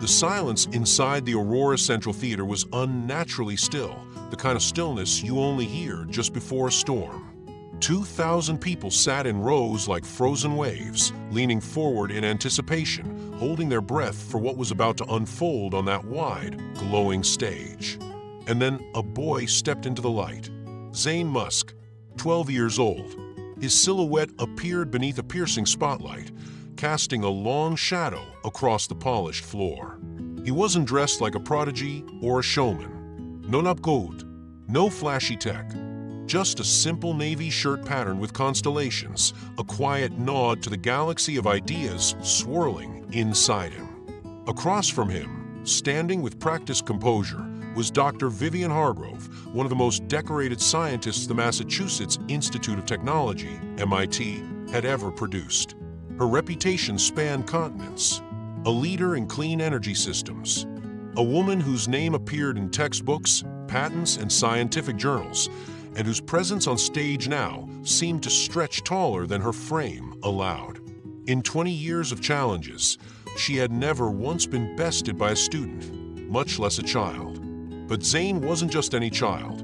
The silence inside the Aurora Central Theater was unnaturally still, the kind of stillness you only hear just before a storm. 2,000 people sat in rows like frozen waves, leaning forward in anticipation, holding their breath for what was about to unfold on that wide, glowing stage. And then a boy stepped into the light. Zayn Musk, 12 years old. His silhouette appeared beneath a piercing spotlight, casting a long shadow across the polished floor. He wasn't dressed like a prodigy or a showman. No gold, no flashy tech. Just a simple navy shirt pattern with constellations, a quiet nod to the galaxy of ideas swirling inside him. Across from him, standing with practiced composure, was Dr. Vivian Hargrove, one of the most decorated scientists the Massachusetts Institute of Technology, MIT, had ever produced. Her reputation spanned continents. A leader in clean energy systems. A woman whose name appeared in textbooks, patents, and scientific journals, and whose presence on stage now seemed to stretch taller than her frame allowed. In 20 years of challenges, she had never once been bested by a student, much less a child. But Zayn wasn't just any child,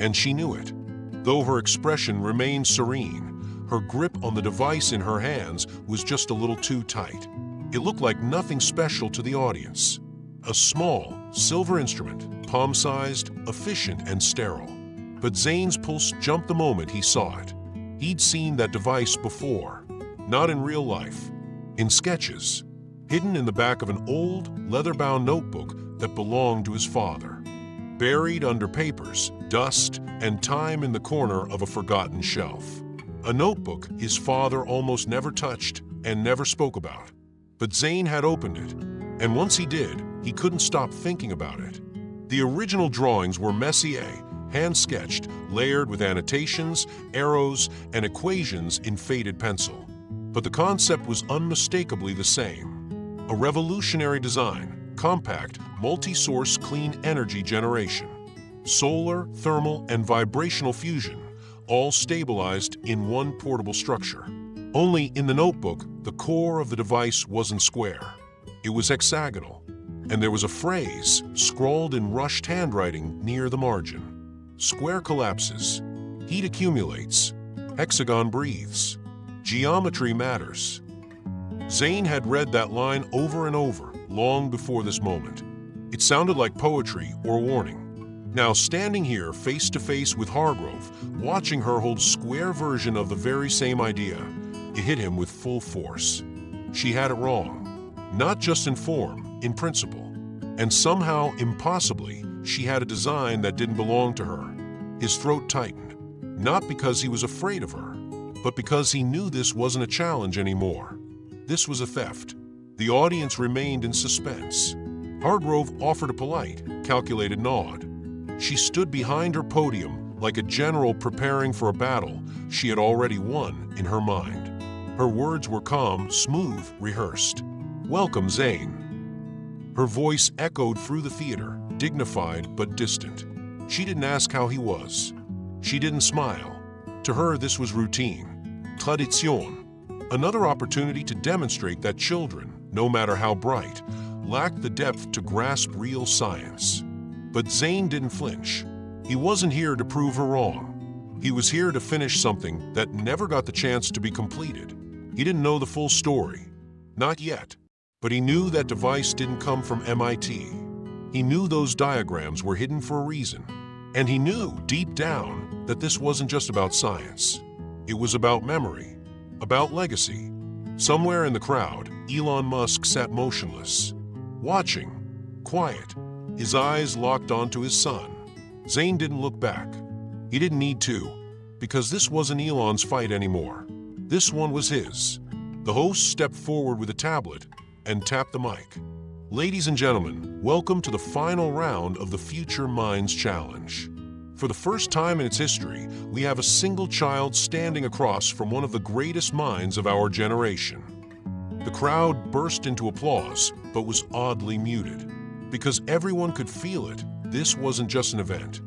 and she knew it. Though her expression remained serene, her grip on the device in her hands was just a little too tight. It looked like nothing special to the audience. A small, silver instrument, palm-sized, efficient, and sterile. But Zayn's pulse jumped the moment he saw it. He'd seen that device before, not in real life, in sketches, hidden in the back of an old, leather-bound notebook that belonged to his father, buried under papers, dust, and time in the corner of a forgotten shelf. A notebook his father almost never touched and never spoke about. But Zayn had opened it, and once he did, he couldn't stop thinking about it. The original drawings were Messier, hand-sketched, layered with annotations, arrows, and equations in faded pencil. But the concept was unmistakably the same. A revolutionary design, compact, multi-source clean energy generation. Solar, thermal, and vibrational fusion, all stabilized in one portable structure. Only in the notebook, the core of the device wasn't square. It was hexagonal, and there was a phrase scrawled in rushed handwriting near the margin. Square collapses, heat accumulates, hexagon breathes, geometry matters. Zayn had read that line over and over, long before this moment. It sounded like poetry or warning. Now, standing here face to face with Hargrove, watching her hold square version of the very same idea, it hit him with full force. She had it wrong, not just in form, in principle. And somehow, impossibly, she had a design that didn't belong to her. His throat tightened, not because he was afraid of her, but because he knew this wasn't a challenge anymore. This was a theft. The audience remained in suspense. Hargrove offered a polite, calculated nod. She stood behind her podium like a general preparing for a battle she had already won in her mind. Her words were calm, smooth, rehearsed. "Welcome, Zayn." Her voice echoed through the theater, dignified but distant. She didn't ask how he was. She didn't smile. To her, this was routine. Tradition. Another opportunity to demonstrate that children, no matter how bright, lacked the depth to grasp real science. But Zayn didn't flinch. He wasn't here to prove her wrong. He was here to finish something that never got the chance to be completed. He didn't know the full story. Not yet. But he knew that device didn't come from MIT. He knew those diagrams were hidden for a reason. And he knew, deep down, that this wasn't just about science. It was about memory, about legacy. Somewhere in the crowd, Elon Musk sat motionless, watching, quiet, his eyes locked onto his son. Zayn didn't look back. He didn't need to, because this wasn't Elon's fight anymore. This one was his. The host stepped forward with a tablet and tapped the mic. "Ladies and gentlemen, welcome to the final round of the Future Minds Challenge. For the first time in its history, we have a single child standing across from one of the greatest minds of our generation." The crowd burst into applause, but was oddly muted. Because everyone could feel it, this wasn't just an event.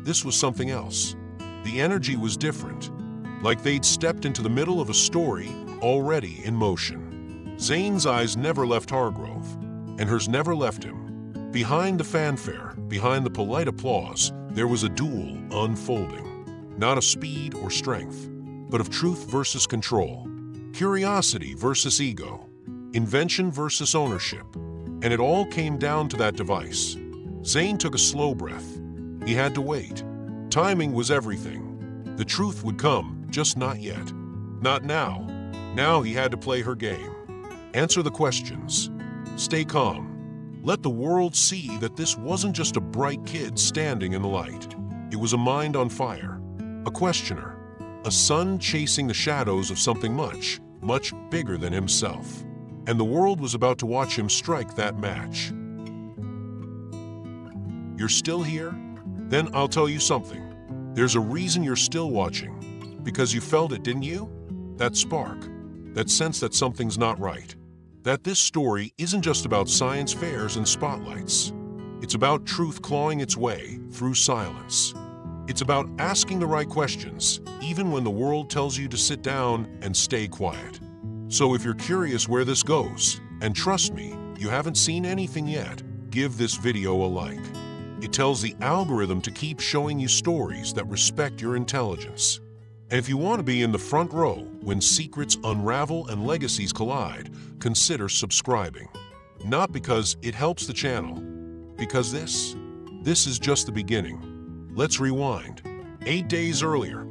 This was something else. The energy was different, like they'd stepped into the middle of a story already in motion. Zayn's eyes never left Hargrove, and hers never left him. Behind the fanfare, behind the polite applause, there was a duel unfolding. Not of speed or strength, but of truth versus control. Curiosity versus ego. Invention versus ownership. And it all came down to that device. Zayn took a slow breath. He had to wait. Timing was everything. The truth would come, just not yet. Not now. Now he had to play her game. Answer the questions. Stay calm. Let the world see that this wasn't just a bright kid standing in the light. It was a mind on fire, a questioner, a son chasing the shadows of something much, much bigger than himself. And the world was about to watch him strike that match. You're still here? Then I'll tell you something. There's a reason you're still watching. Because you felt it, didn't you? That spark, that sense that something's not right. That this story isn't just about science fairs and spotlights. It's about truth clawing its way through silence. It's about asking the right questions, even when the world tells you to sit down and stay quiet. So if you're curious where this goes, and trust me, you haven't seen anything yet, give this video a like. It tells the algorithm to keep showing you stories that respect your intelligence. And if you want to be in the front row when secrets unravel and legacies collide, consider subscribing. Not because it helps the channel, because this is just the beginning. Let's rewind. 8 days earlier.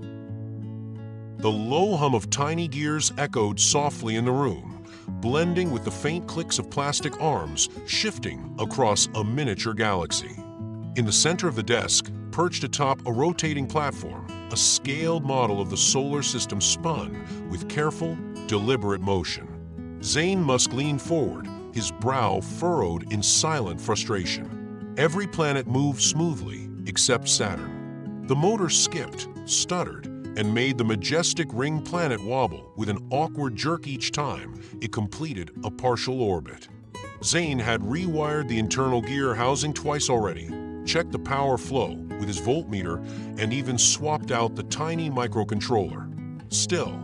The low hum of tiny gears echoed softly in the room, blending with the faint clicks of plastic arms shifting across a miniature galaxy. In the center of the desk, perched atop a rotating platform, a scaled model of the solar system spun with careful, deliberate motion. Zayn Musk leaned forward, his brow furrowed in silent frustration. Every planet moved smoothly except Saturn. The motor skipped, stuttered, and made the majestic ring planet wobble with an awkward jerk each time it completed a partial orbit. Zayn had rewired the internal gear housing twice already, checked the power flow with his voltmeter, and even swapped out the tiny microcontroller. Still,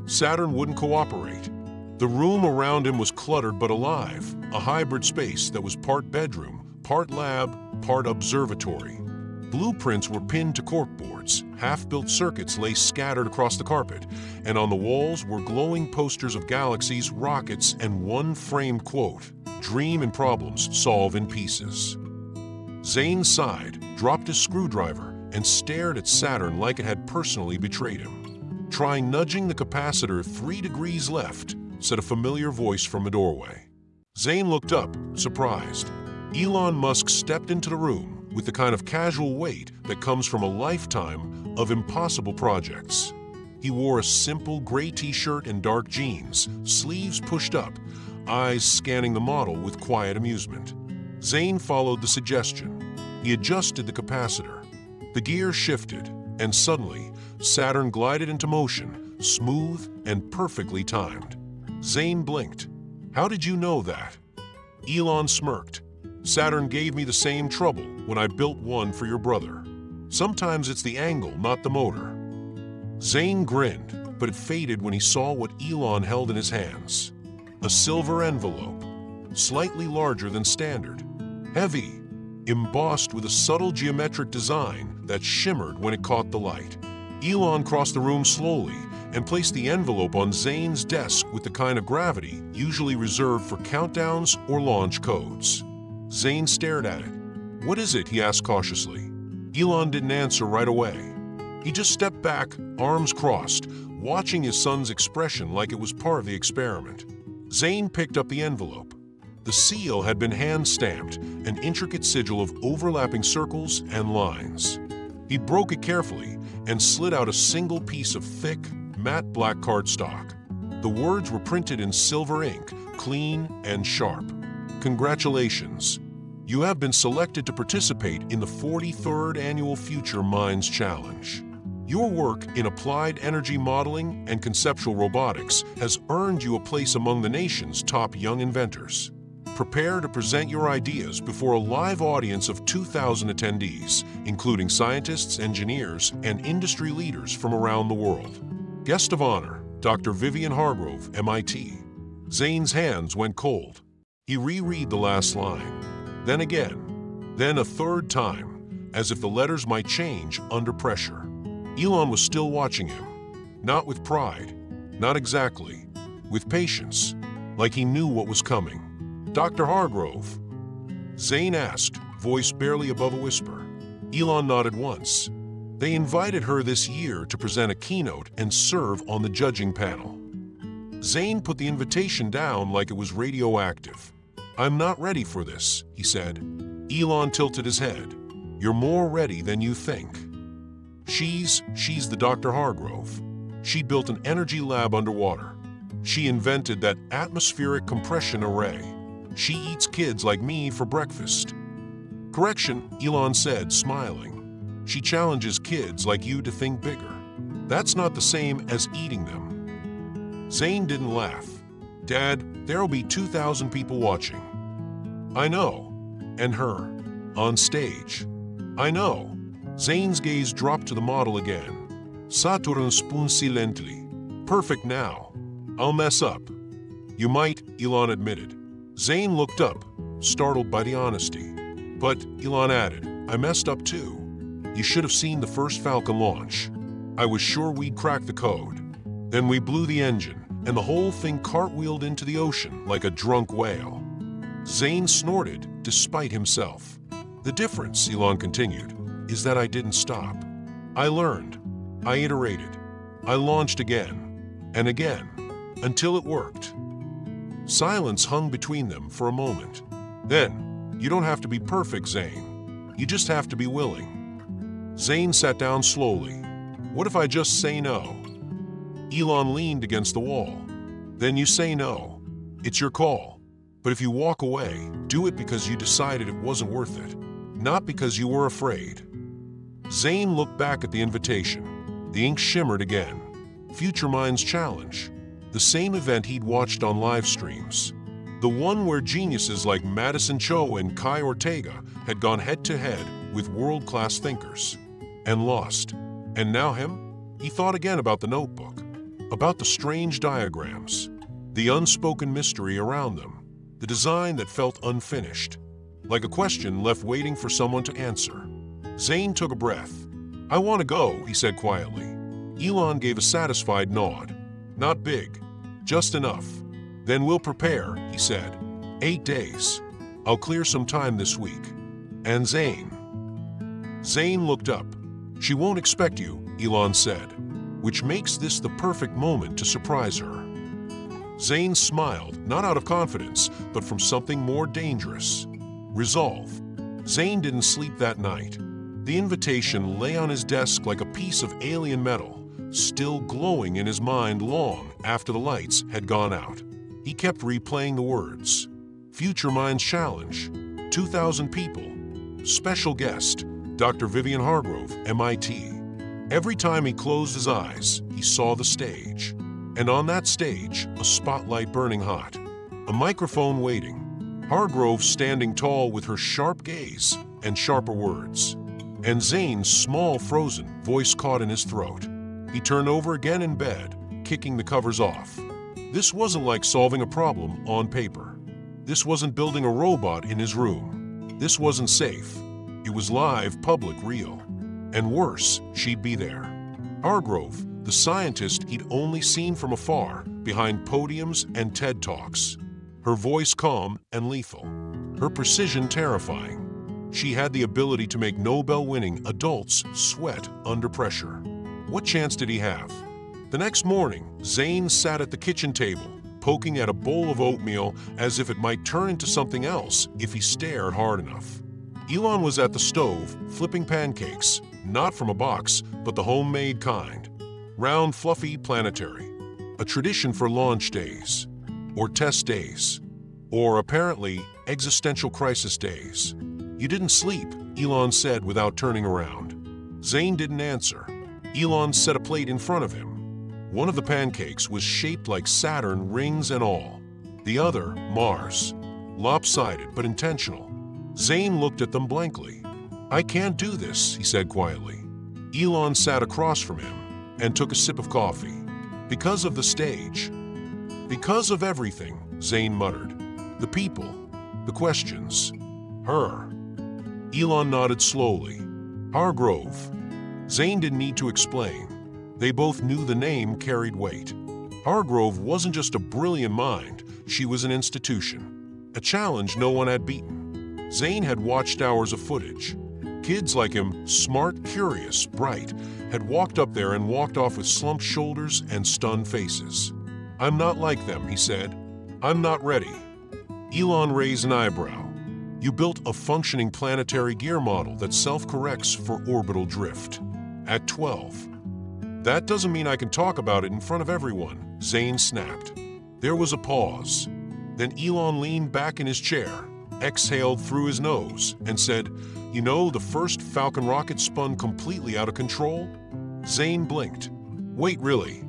Saturn wouldn't cooperate. The room around him was cluttered but alive, a hybrid space that was part bedroom, part lab, part observatory. Blueprints were pinned to corkboards, half-built circuits lay scattered across the carpet, and on the walls were glowing posters of galaxies, rockets, and one framed quote, "Dream and problems solve in pieces." Zayn sighed, dropped his screwdriver, and stared at Saturn like it had personally betrayed him. "Try nudging the capacitor 3 degrees left," said a familiar voice from a doorway. Zayn looked up, surprised. Elon Musk stepped into the room with the kind of casual weight that comes from a lifetime of impossible projects. He wore a simple gray t-shirt and dark jeans, sleeves pushed up, eyes scanning the model with quiet amusement. Zayn followed the suggestion. He adjusted the capacitor. The gear shifted, and suddenly, Saturn glided into motion, smooth and perfectly timed. Zayn blinked. "How did you know that?" Elon smirked. "Saturn gave me the same trouble when I built one for your brother. Sometimes it's the angle, not the motor." Zayn grinned, but it faded when he saw what Elon held in his hands. A silver envelope, slightly larger than standard. Heavy, embossed with a subtle geometric design that shimmered when it caught the light. Elon crossed the room slowly and placed the envelope on Zayn's desk with the kind of gravity usually reserved for countdowns or launch codes. Zayn stared at it. "What is it?" he asked cautiously. Elon didn't answer right away. He just stepped back, arms crossed, watching his son's expression like it was part of the experiment. Zayn picked up the envelope. The seal had been hand-stamped, an intricate sigil of overlapping circles and lines. He broke it carefully and slid out a single piece of thick, matte black cardstock. The words were printed in silver ink, clean and sharp. "Congratulations. You have been selected to participate in the 43rd Annual Future Minds Challenge. Your work in applied energy modeling and conceptual robotics has earned you a place among the nation's top young inventors. Prepare to present your ideas before a live audience of 2,000 attendees, including scientists, engineers, and industry leaders from around the world. Guest of honor, Dr. Vivian Hargrove, MIT." Zayn's hands went cold. He reread the last line. Then again. Then a third time, as if the letters might change under pressure. Elon was still watching him. Not with pride. Not exactly. With patience. Like he knew what was coming. "Dr. Hargrove?" Zayn asked, voice barely above a whisper. Elon nodded once. They invited her this year to present a keynote and serve on the judging panel. Zayn put the invitation down like it was radioactive. "I'm not ready for this," he said. Elon tilted his head. "You're more ready than you think." She's the Dr. Hargrove. She built an energy lab underwater. She invented that atmospheric compression array. She eats kids like me for breakfast. "Correction," Elon said, smiling. "She challenges kids like you to think bigger. That's not the same as eating them." Zayn didn't laugh. "Dad, there'll be 2,000 people watching." "I know. And her. On stage." "I know." Zayn's gaze dropped to the model again. "Saturn spoon silently. Perfect now. I'll mess up." "You might," Elon admitted. Zayn looked up, startled by the honesty. "But," Elon added, "I messed up too. You should have seen the first Falcon launch. I was sure we'd crack the code. Then we blew the engine, and the whole thing cartwheeled into the ocean like a drunk whale." Zayn snorted, despite himself. "The difference," Elon continued, "is that I didn't stop. I learned. I iterated. I launched again. And again. Until it worked." Silence hung between them for a moment. "Then, you don't have to be perfect, Zayn. You just have to be willing." Zayn sat down slowly. "What if I just say no?" Elon leaned against the wall. "Then you say no. It's your call. But if you walk away, do it because you decided it wasn't worth it, not because you were afraid." Zayn looked back at the invitation. The ink shimmered again. Future Minds Challenge. The same event he'd watched on live streams. The one where geniuses like Madison Cho and Kai Ortega had gone head-to-head with world-class thinkers. And lost. And now him? He thought again about the notebook. About the strange diagrams. The unspoken mystery around them. The design that felt unfinished. Like a question left waiting for someone to answer. Zayn took a breath. "I want to go," he said quietly. Elon gave a satisfied nod. "Not big. Just enough." "Then we'll prepare," he said. 8 days. I'll clear some time this week." "And Zayn?" Zayn looked up. "She won't expect you," Elon said, which makes this the perfect moment to surprise her. Zayn smiled, not out of confidence, but from something more dangerous. Resolve. Zayn didn't sleep that night. The invitation lay on his desk like a piece of alien metal, still glowing in his mind long after the lights had gone out. He kept replaying the words. Future Minds Challenge, 2,000 people. Special guest, Dr. Vivian Hargrove, MIT. Every time he closed his eyes, he saw the stage. And on that stage, a spotlight burning hot. A microphone waiting. Hargrove standing tall with her sharp gaze and sharper words. And Zayn's small, frozen voice caught in his throat. He turned over again in bed, kicking the covers off. This wasn't like solving a problem on paper. This wasn't building a robot in his room. This wasn't safe. It was live, public, real. And worse, she'd be there. Hargrove, the scientist he'd only seen from afar, behind podiums and TED Talks. Her voice calm and lethal. Her precision terrifying. She had the ability to make Nobel-winning adults sweat under pressure. What chance did he have? The next morning, Zayn sat at the kitchen table, poking at a bowl of oatmeal as if it might turn into something else if he stared hard enough. Elon was at the stove, flipping pancakes, not from a box, but the homemade kind. Round, fluffy, planetary. A tradition for launch days. Or test days. Or, apparently, existential crisis days. You didn't sleep, Elon said without turning around. Zayn didn't answer. Elon set a plate in front of him. One of the pancakes was shaped like Saturn, rings and all. The other, Mars. Lopsided but intentional. Zayn looked at them blankly. "I can't do this," he said quietly. Elon sat across from him and took a sip of coffee. "Because of the stage." "Because of everything," Zayn muttered. "The people, The questions. Her. Elon nodded slowly. Hargrove. Zayn didn't need to explain. They both knew the name carried weight. Hargrove wasn't just a brilliant mind, she was an institution. A challenge no one had beaten. Zayn had watched hours of footage. Kids like him, smart, curious, bright, had walked up there and walked off with slumped shoulders and stunned faces. "I'm not like them," he said. "I'm not ready." Elon raised an eyebrow. "You built a functioning planetary gear model that self-corrects for orbital drift. At 12. That doesn't mean I can talk about it in front of everyone," Zayn snapped. There was a pause. Then Elon leaned back in his chair, exhaled through his nose, and said, "You know, the first Falcon rocket spun completely out of control?" Zayn blinked. "Wait, really?"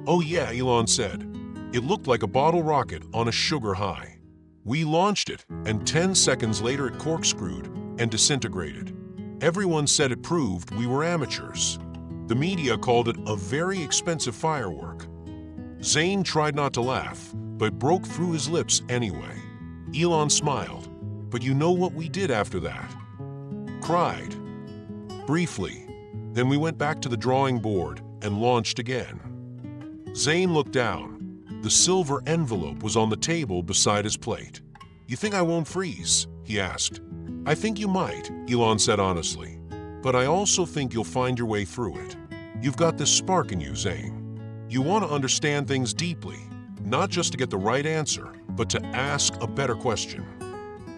"Oh yeah," Elon said. "It looked like a bottle rocket on a sugar high. We launched it, and 10 seconds later it corkscrewed and disintegrated. Everyone said it proved we were amateurs. The media called it a very expensive firework." Zayn tried not to laugh, but broke through his lips anyway. Elon smiled. "But you know what we did after that?" "Cried." "Briefly. Then we went back to the drawing board and launched again." Zayn looked down. The silver envelope was on the table beside his plate. "You think I won't freeze?" he asked. "I think you might," Elon said honestly. "But I also think you'll find your way through it. You've got this spark in you, Zayn. You want to understand things deeply, not just to get the right answer, but to ask a better question."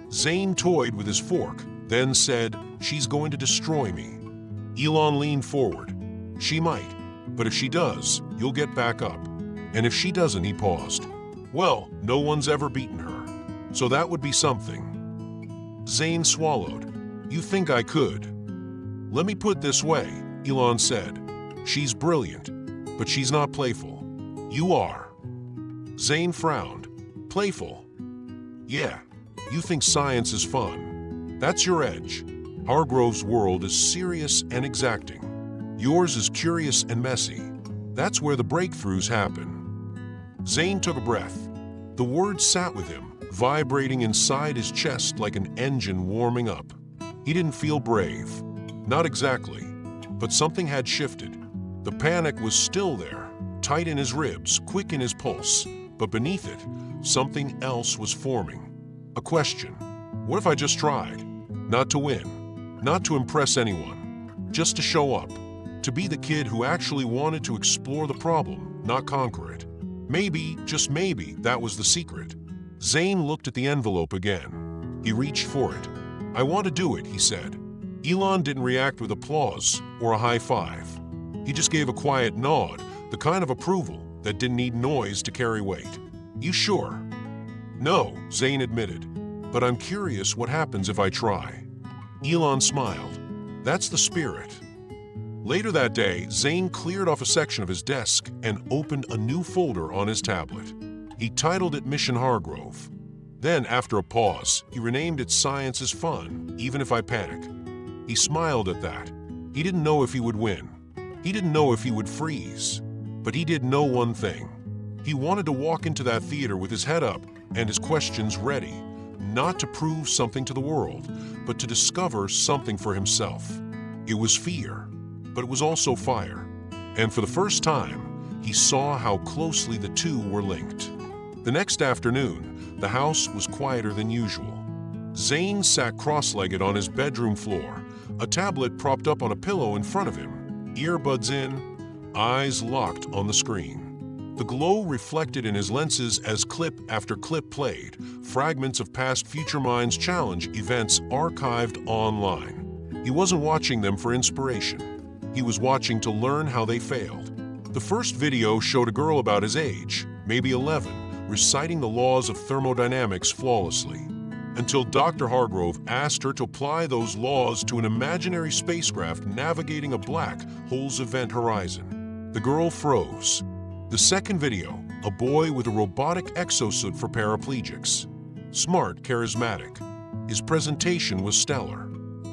Zayn toyed with his fork, then said, "She's going to destroy me." Elon leaned forward. "She might, but if she does, you'll get back up. And if she doesn't," he paused, "well, no one's ever beaten her. So that would be something." Zayn swallowed. "You think I could?" "Let me put it this way," Elon said. "She's brilliant, but she's not playful. You are." Zayn frowned. "Playful?" "Yeah. You think science is fun. That's your edge. Hargrove's world is serious and exacting. Yours is curious and messy. That's where the breakthroughs happen." Zayn took a breath. The words sat with him, vibrating inside his chest like an engine warming up. He didn't feel brave. Not exactly. But something had shifted. The panic was still there, tight in his ribs, quick in his pulse. But beneath it, something else was forming. A question. What if I just tried? Not to win. Not to impress anyone. Just to show up. To be the kid who actually wanted to explore the problem, not conquer it. Maybe, just maybe, that was the secret. Zayn looked at the envelope again. He reached for it. "I want to do it," he said. Elon didn't react with applause or a high five. He just gave a quiet nod, the kind of approval that didn't need noise to carry weight. "You sure?" "No," Zayn admitted. "But I'm curious what happens if I try." Elon smiled. "That's the spirit." Later that day, Zayn cleared off a section of his desk and opened a new folder on his tablet. He titled it Mission Hargrove. Then, after a pause, he renamed it Science is Fun, Even If I Panic. He smiled at that. He didn't know if he would win. He didn't know if he would freeze. But he did know one thing. He wanted to walk into that theater with his head up and his questions ready, not to prove something to the world, but to discover something for himself. It was fear, but it was also fire. And for the first time, he saw how closely the two were linked. The next afternoon, the house was quieter than usual. Zayn sat cross-legged on his bedroom floor, a tablet propped up on a pillow in front of him, earbuds in, eyes locked on the screen. The glow reflected in his lenses as clip after clip played, fragments of past Future Minds Challenge events archived online. He wasn't watching them for inspiration. He was watching to learn how they failed. The first video showed a girl about his age, maybe 11, reciting the laws of thermodynamics flawlessly, until Dr. Hargrove asked her to apply those laws to an imaginary spacecraft navigating a black hole's event horizon. The girl froze. The second video, a boy with a robotic exosuit for paraplegics. Smart, charismatic. His presentation was stellar.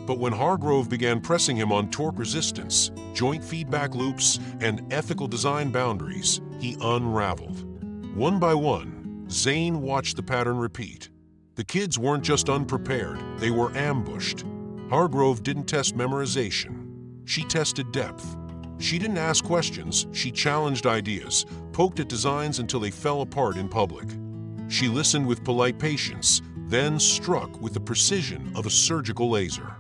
But when Hargrove began pressing him on torque resistance, joint feedback loops, and ethical design boundaries, he unraveled. One by one, Zayn watched the pattern repeat. The kids weren't just unprepared, they were ambushed. Hargrove didn't test memorization. She tested depth. She didn't ask questions, she challenged ideas, poked at designs until they fell apart in public. She listened with polite patience, then struck with the precision of a surgical laser.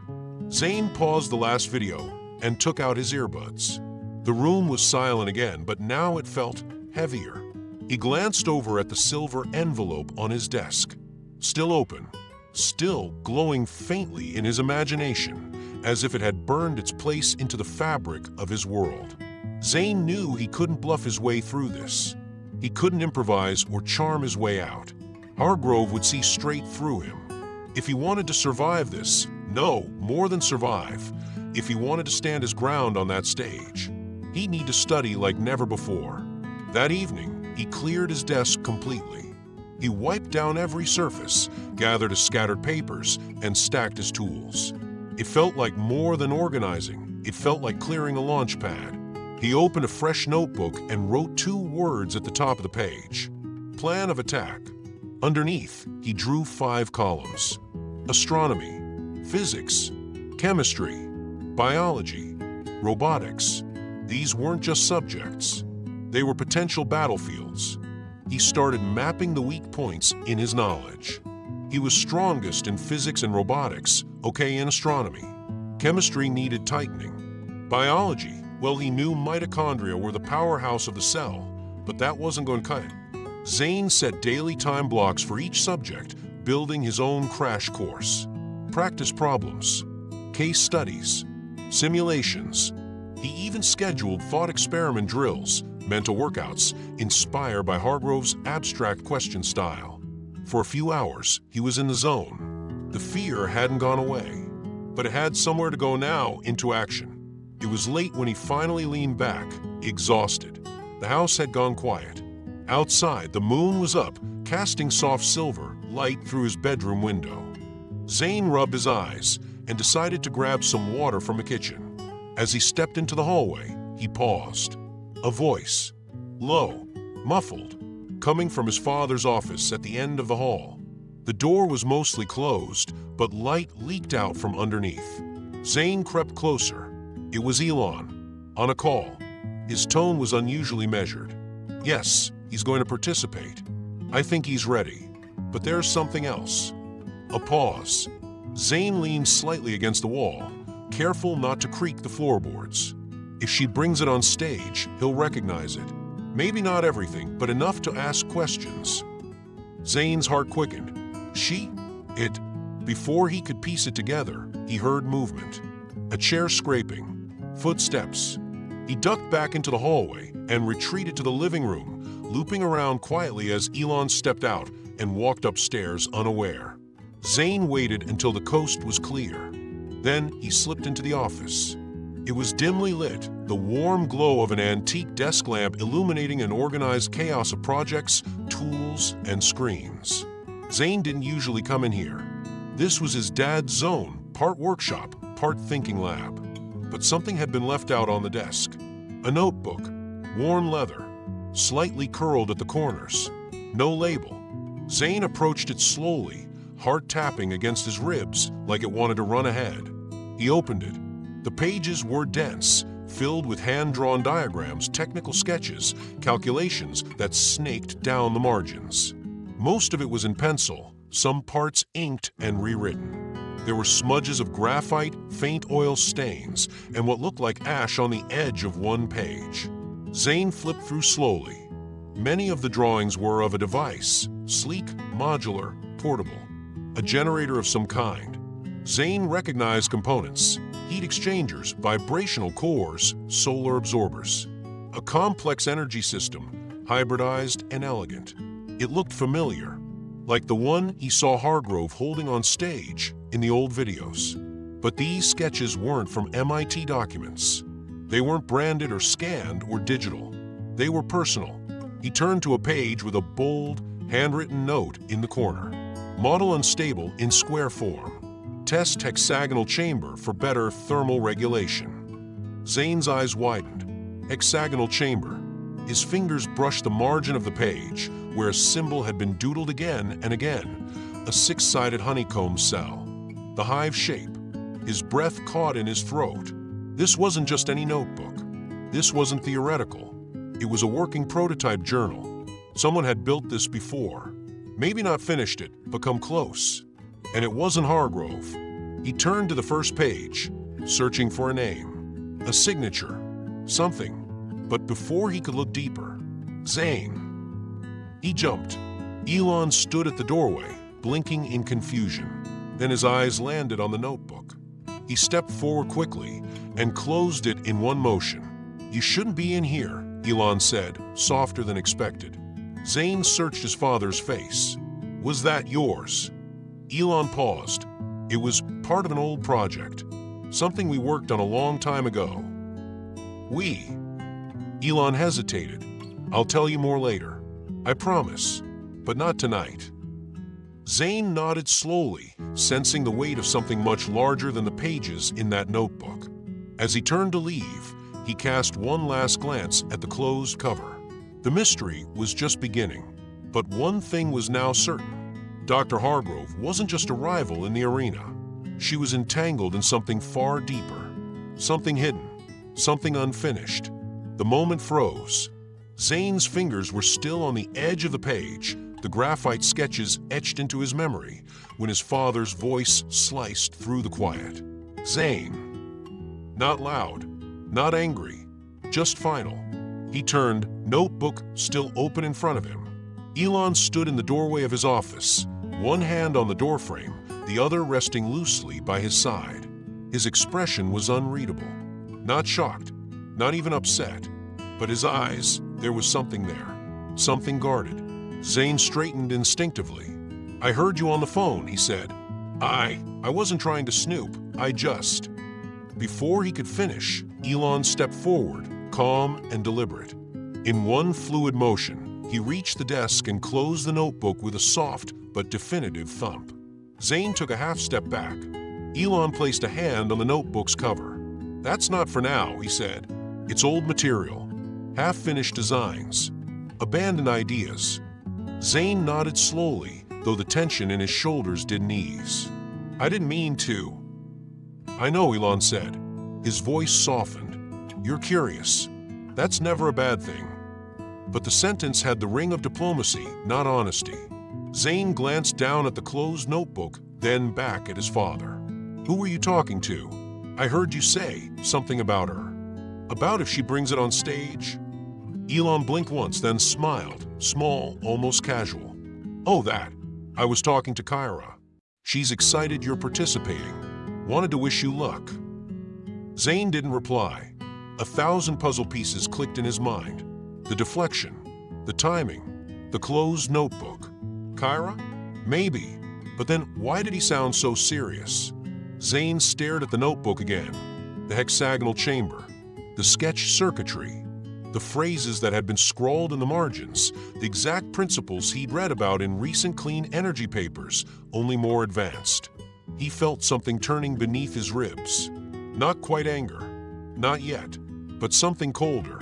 Zayn paused the last video and took out his earbuds. The room was silent again, but now it felt heavier. He glanced over at the silver envelope on his desk. Still open, still glowing faintly in his imagination, as if it had burned its place into the fabric of his world. Zayn knew he couldn't bluff his way through this. He couldn't improvise or charm his way out. Hargrove would see straight through him. If he wanted to survive this, no, more than survive, if he wanted to stand his ground on that stage, he'd need to study like never before. That evening, he cleared his desk completely. He wiped down every surface, gathered his scattered papers, and stacked his tools. It felt like more than organizing. It felt like clearing a launch pad. He opened a fresh notebook and wrote 2 words at the top of the page. Plan of attack. Underneath, he drew 5 columns. Astronomy, physics, chemistry, biology, robotics. These weren't just subjects. They were potential battlefields. He started mapping the weak points in his knowledge. He was strongest in physics and robotics, okay in astronomy. Chemistry needed tightening. Biology, well, he knew mitochondria were the powerhouse of the cell, but that wasn't going to cut it. Zayn set daily time blocks for each subject, building his own crash course. Practice problems, case studies, simulations. He even scheduled thought experiment drills, mental workouts, inspired by Hargrove's abstract question style. For a few hours, he was in the zone. The fear hadn't gone away, but it had somewhere to go now, into action. It was late when he finally leaned back, exhausted. The house had gone quiet. Outside, the moon was up, casting soft silver light through his bedroom window. Zayn rubbed his eyes and decided to grab some water from the kitchen. As he stepped into the hallway, he paused. A voice, low, muffled, coming from his father's office at the end of the hall. The door was mostly closed, but light leaked out from underneath. Zayn crept closer. It was Elon, on a call. His tone was unusually measured. Yes, he's going to participate. I think he's ready. But there's something else. A pause. Zayn leaned slightly against the wall, careful not to creak the floorboards. If she brings it on stage, he'll recognize it. Maybe not everything, but enough to ask questions. Zayn's heart quickened. She? It. Before he could piece it together, he heard movement. A chair scraping. Footsteps. He ducked back into the hallway and retreated to the living room, looping around quietly as Elon stepped out and walked upstairs unaware. Zayn waited until the coast was clear. Then he slipped into the office. It was dimly lit, the warm glow of an antique desk lamp illuminating an organized chaos of projects, tools, and screens. Zayn didn't usually come in here. This was his dad's zone, part workshop, part thinking lab. But something had been left out on the desk. A notebook, worn leather, slightly curled at the corners. No label. Zayn approached it slowly, heart tapping against his ribs like it wanted to run ahead. He opened it. The pages were dense, filled with hand-drawn diagrams, technical sketches, calculations that snaked down the margins. Most of it was in pencil, some parts inked and rewritten. There were smudges of graphite, faint oil stains, and what looked like ash on the edge of one page. Zayn flipped through slowly. Many of the drawings were of a device, sleek, modular, portable. A generator of some kind. Zayn recognized components. Heat exchangers, vibrational cores, solar absorbers. A complex energy system, hybridized and elegant. It looked familiar, like the one he saw Hargrove holding on stage in the old videos. But these sketches weren't from MIT documents. They weren't branded or scanned or digital. They were personal. He turned to a page with a bold, handwritten note in the corner. Model unstable in square form. Test hexagonal chamber for better thermal regulation. Zayn's eyes widened. Hexagonal chamber. His fingers brushed the margin of the page, where a symbol had been doodled again and again. a six-sided honeycomb cell. The hive shape. His breath caught in his throat. This wasn't just any notebook. This wasn't theoretical. It was a working prototype journal. Someone had built this before. Maybe not finished it, but come close. And it wasn't Hargrove. He turned to the first page, searching for a name, a signature, something. But before he could look deeper, Zayn. He jumped. Elon stood at the doorway, blinking in confusion. Then his eyes landed on the notebook. He stepped forward quickly and closed it in one motion. "You shouldn't be in here," Elon said, softer than expected. Zayn searched his father's face. "Was that yours?" Elon paused. "It was part of an old project, something we worked on a long time ago." "We?" Elon hesitated. "I'll tell you more later. I promise, but not tonight." Zayn nodded slowly, sensing the weight of something much larger than the pages in that notebook. As he turned to leave, he cast one last glance at the closed cover. The mystery was just beginning, but one thing was now certain. Dr. Hargrove wasn't just a rival in the arena. She was entangled in something far deeper, something hidden, something unfinished. The moment froze. Zayn's fingers were still on the edge of the page, the graphite sketches etched into his memory, when his father's voice sliced through the quiet. "Zayn." Not loud, not angry, just final. He turned, notebook still open in front of him. Elon stood in the doorway of his office, one hand on the doorframe, the other resting loosely by his side. His expression was unreadable. Not shocked, not even upset, but his eyes, there was something there, something guarded. Zayn straightened instinctively. "I heard you on the phone," he said. I wasn't trying to snoop, I just..." Before he could finish, Elon stepped forward, calm and deliberate. In one fluid motion, he reached the desk and closed the notebook with a soft but definitive thump. Zayn took a half step back. Elon placed a hand on the notebook's cover. "That's not for now," he said. "It's old material, half-finished designs, abandoned ideas." Zayn nodded slowly, though the tension in his shoulders didn't ease. "I didn't mean to." "I know," Elon said. His voice softened. "You're curious. That's never a bad thing." But the sentence had the ring of diplomacy, not honesty. Zayn glanced down at the closed notebook, then back at his father. "Who were you talking to? I heard you say something about her. About if she brings it on stage?" Elon blinked once, then smiled, small, almost casual. "Oh, that. I was talking to Kyra. She's excited you're participating. Wanted to wish you luck." Zayn didn't reply. 1,000 puzzle pieces clicked in his mind. The deflection, the timing, the closed notebook. Kyra? Maybe. But then why did he sound so serious? Zayn stared at the notebook again. The hexagonal chamber, the sketch circuitry, the phrases that had been scrawled in the margins, the exact principles he'd read about in recent clean energy papers, only more advanced. He felt something turning beneath his ribs. Not quite anger, not yet, but something colder.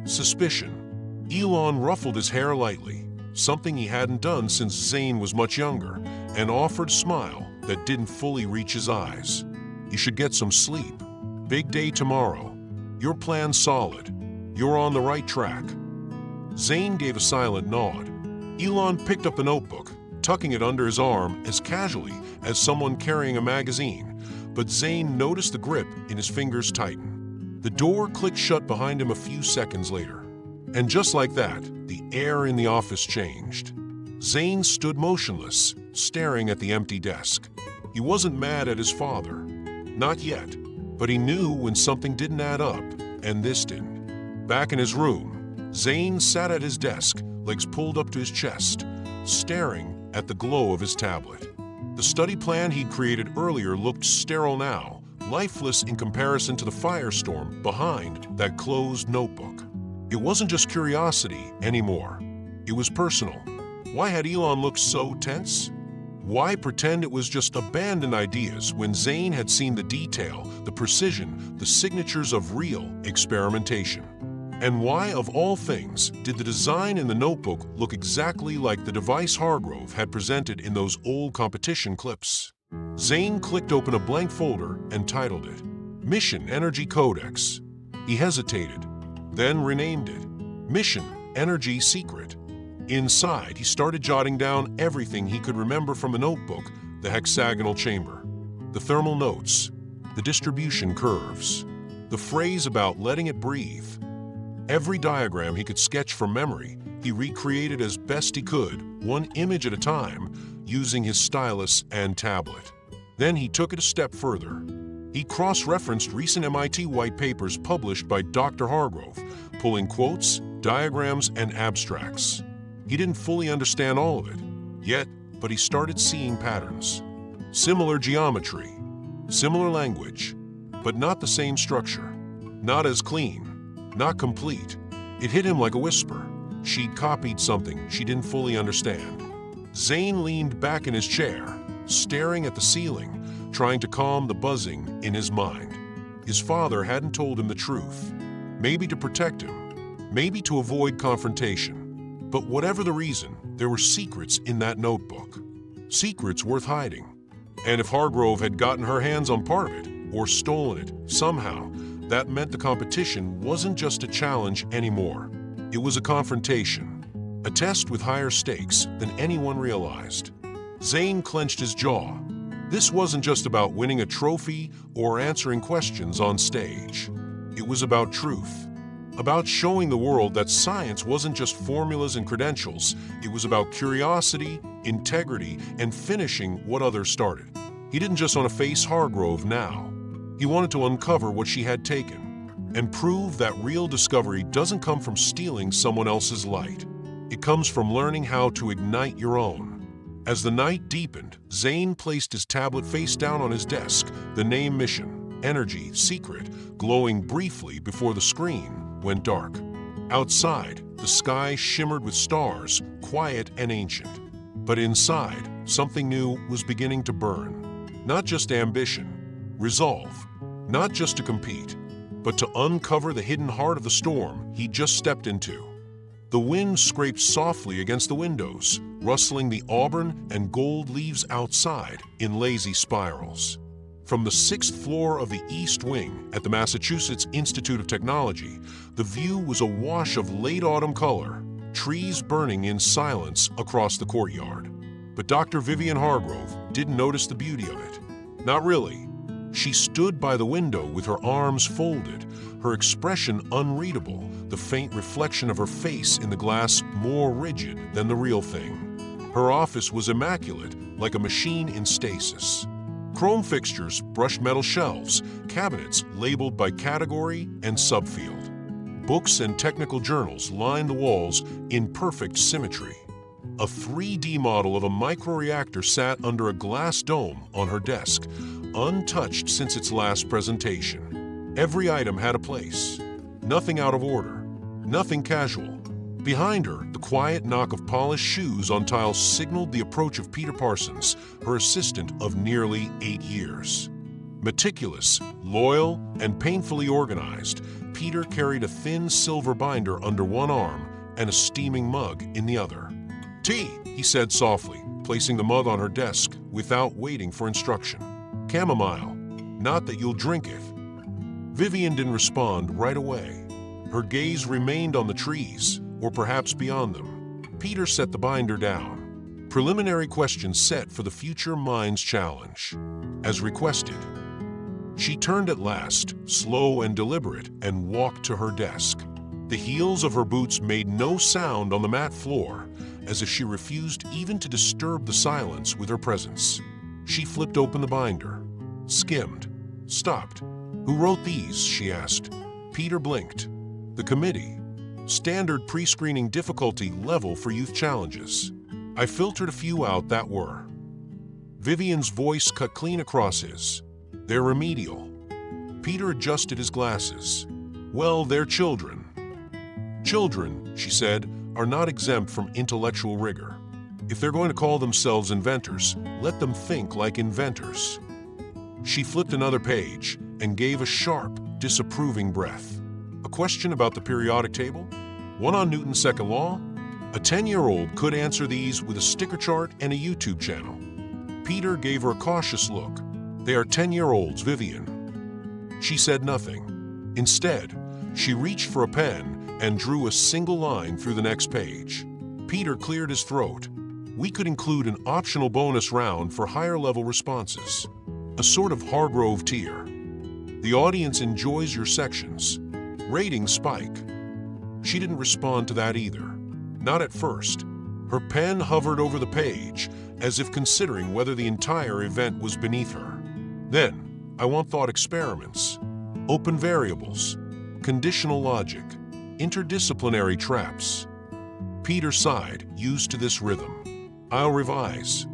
Suspicion. Elon ruffled his hair lightly, something he hadn't done since Zayn was much younger, and offered a smile that didn't fully reach his eyes. "You should get some sleep. Big day tomorrow. Your plan's solid. You're on the right track." Zayn gave a silent nod. Elon picked up the notebook, tucking it under his arm as casually as someone carrying a magazine, but Zayn noticed the grip in his fingers tighten. The door clicked shut behind him a few seconds later. And just like that, the air in the office changed. Zayn stood motionless, staring at the empty desk. He wasn't mad at his father. Not yet, but he knew when something didn't add up, and this didn't. Back in his room, Zayn sat at his desk, legs pulled up to his chest, staring at the glow of his tablet. The study plan he'd created earlier looked sterile now, lifeless in comparison to the firestorm behind that closed notebook. It wasn't just curiosity anymore. It was personal. Why had Elon looked so tense? Why pretend it was just abandoned ideas when Zayn had seen the detail, the precision, the signatures of real experimentation? And why, of all things, did the design in the notebook look exactly like the device Hargrove had presented in those old competition clips? Zayn clicked open a blank folder and titled it Mission Energy Codex. He hesitated, then renamed it Mission Energy Secret. Inside, he started jotting down everything he could remember from the notebook: the hexagonal chamber, the thermal notes, the distribution curves, the phrase about letting it breathe. Every diagram he could sketch from memory, he recreated as best he could, one image at a time, using his stylus and tablet. Then he took it a step further. He cross-referenced recent MIT white papers published by Dr. Hargrove, pulling quotes, diagrams, and abstracts. He didn't fully understand all of it yet, but he started seeing patterns. Similar geometry, similar language, but not the same structure. Not as clean, not complete. It hit him like a whisper. She'd copied something she didn't fully understand. Zayn leaned back in his chair, staring at the ceiling, trying to calm the buzzing in his mind. His father hadn't told him the truth. Maybe to protect him, maybe to avoid confrontation. But whatever the reason, there were secrets in that notebook. Secrets worth hiding. And if Hargrove had gotten her hands on part of it, or stolen it, somehow, that meant the competition wasn't just a challenge anymore. It was a confrontation, a test with higher stakes than anyone realized. Zayn clenched his jaw. This wasn't just about winning a trophy or answering questions on stage. It was about truth, about showing the world that science wasn't just formulas and credentials. It was about curiosity, integrity, and finishing what others started. He didn't just want to face Hargrove now. He wanted to uncover what she had taken and prove that real discovery doesn't come from stealing someone else's light. It comes from learning how to ignite your own. As the night deepened, Zayn placed his tablet face down on his desk, the name Mission, Energy, Secret, glowing briefly before the screen went dark. Outside, the sky shimmered with stars, quiet and ancient. But inside, something new was beginning to burn. Not just ambition, resolve. Not just to compete, but to uncover the hidden heart of the storm he'd just stepped into. The wind scraped softly against the windows, rustling the auburn and gold leaves outside in lazy spirals. From the 6th floor of the East Wing at the Massachusetts Institute of Technology, the view was a wash of late autumn color, trees burning in silence across the courtyard. But Dr. Vivian Hargrove didn't notice the beauty of it. Not really. She stood by the window with her arms folded, her expression unreadable, the faint reflection of her face in the glass more rigid than the real thing. Her office was immaculate, like a machine in stasis. Chrome fixtures, brushed metal shelves, cabinets labeled by category and subfield. Books and technical journals lined the walls in perfect symmetry. A 3D model of a microreactor sat under a glass dome on her desk, untouched since its last presentation. Every item had a place. Nothing out of order. Nothing casual. Behind her, the quiet knock of polished shoes on tiles signaled the approach of Peter Parsons, her assistant of nearly 8 years. Meticulous, loyal, and painfully organized, Peter carried a thin silver binder under one arm and a steaming mug in the other. "Tea," he said softly, placing the mug on her desk without waiting for instruction. "Chamomile. Not that you'll drink it." Vivian didn't respond right away. Her gaze remained on the trees, or perhaps beyond them. Peter set the binder down. Preliminary questions set for the Future Minds Challenge. As requested. She turned at last, slow and deliberate, and walked to her desk. The heels of her boots made no sound on the matte floor, as if she refused even to disturb the silence with her presence. She flipped open the binder, skimmed, stopped. "Who wrote these?" she asked. Peter blinked. "The committee. Standard pre-screening difficulty level for youth challenges. I filtered a few out that were." Vivian's voice cut clean across his. "They're remedial." Peter adjusted his glasses. "Well, they're children." "Children," she said, "are not exempt from intellectual rigor. If they're going to call themselves inventors, let them think like inventors." She flipped another page and gave a sharp, disapproving breath. A question about the periodic table? One on Newton's second law? A 10-year-old could answer these with a sticker chart and a YouTube channel. Peter gave her a cautious look. They are 10-year-olds, Vivian. She said nothing. Instead, she reached for a pen and drew a single line through the next page. Peter cleared his throat. We could include an optional bonus round for higher-level responses. A sort of Hargrove tier. The audience enjoys your sections. Ratings spike. She didn't respond to that either. Not at first. Her pen hovered over the page, as if considering whether the entire event was beneath her. Then, I want thought experiments. Open variables. Conditional logic. Interdisciplinary traps. Peter sighed, used to this rhythm. I'll revise.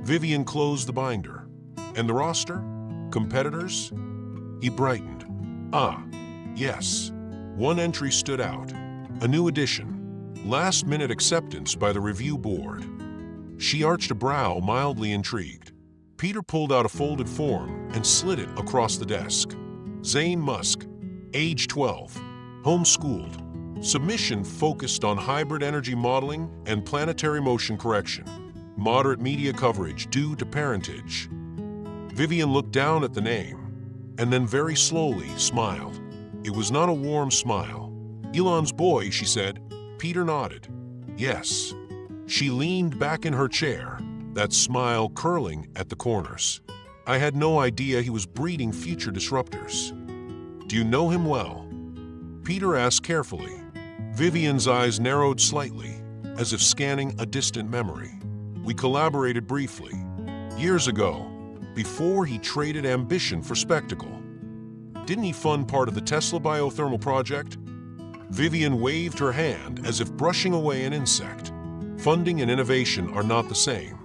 Vivian closed the binder. And the roster? Competitors? He brightened. Ah, yes. One entry stood out. A new edition. Last-minute acceptance by the review board. She arched a brow, mildly intrigued. Peter pulled out a folded form and slid it across the desk. Zayn Musk, age 12, homeschooled. Submission focused on hybrid energy modeling and planetary motion correction. Moderate media coverage due to parentage. Vivian looked down at the name, and then very slowly smiled. It was not a warm smile. Elon's boy, she said. Peter nodded. Yes. She leaned back in her chair, that smile curling at the corners. I had no idea he was breeding future disruptors. Do you know him well? Peter asked carefully. Vivian's eyes narrowed slightly, as if scanning a distant memory. We collaborated briefly, years ago, before he traded ambition for spectacle. Didn't he fund part of the Tesla biothermal project? Vivian waved her hand as if brushing away an insect. Funding and innovation are not the same.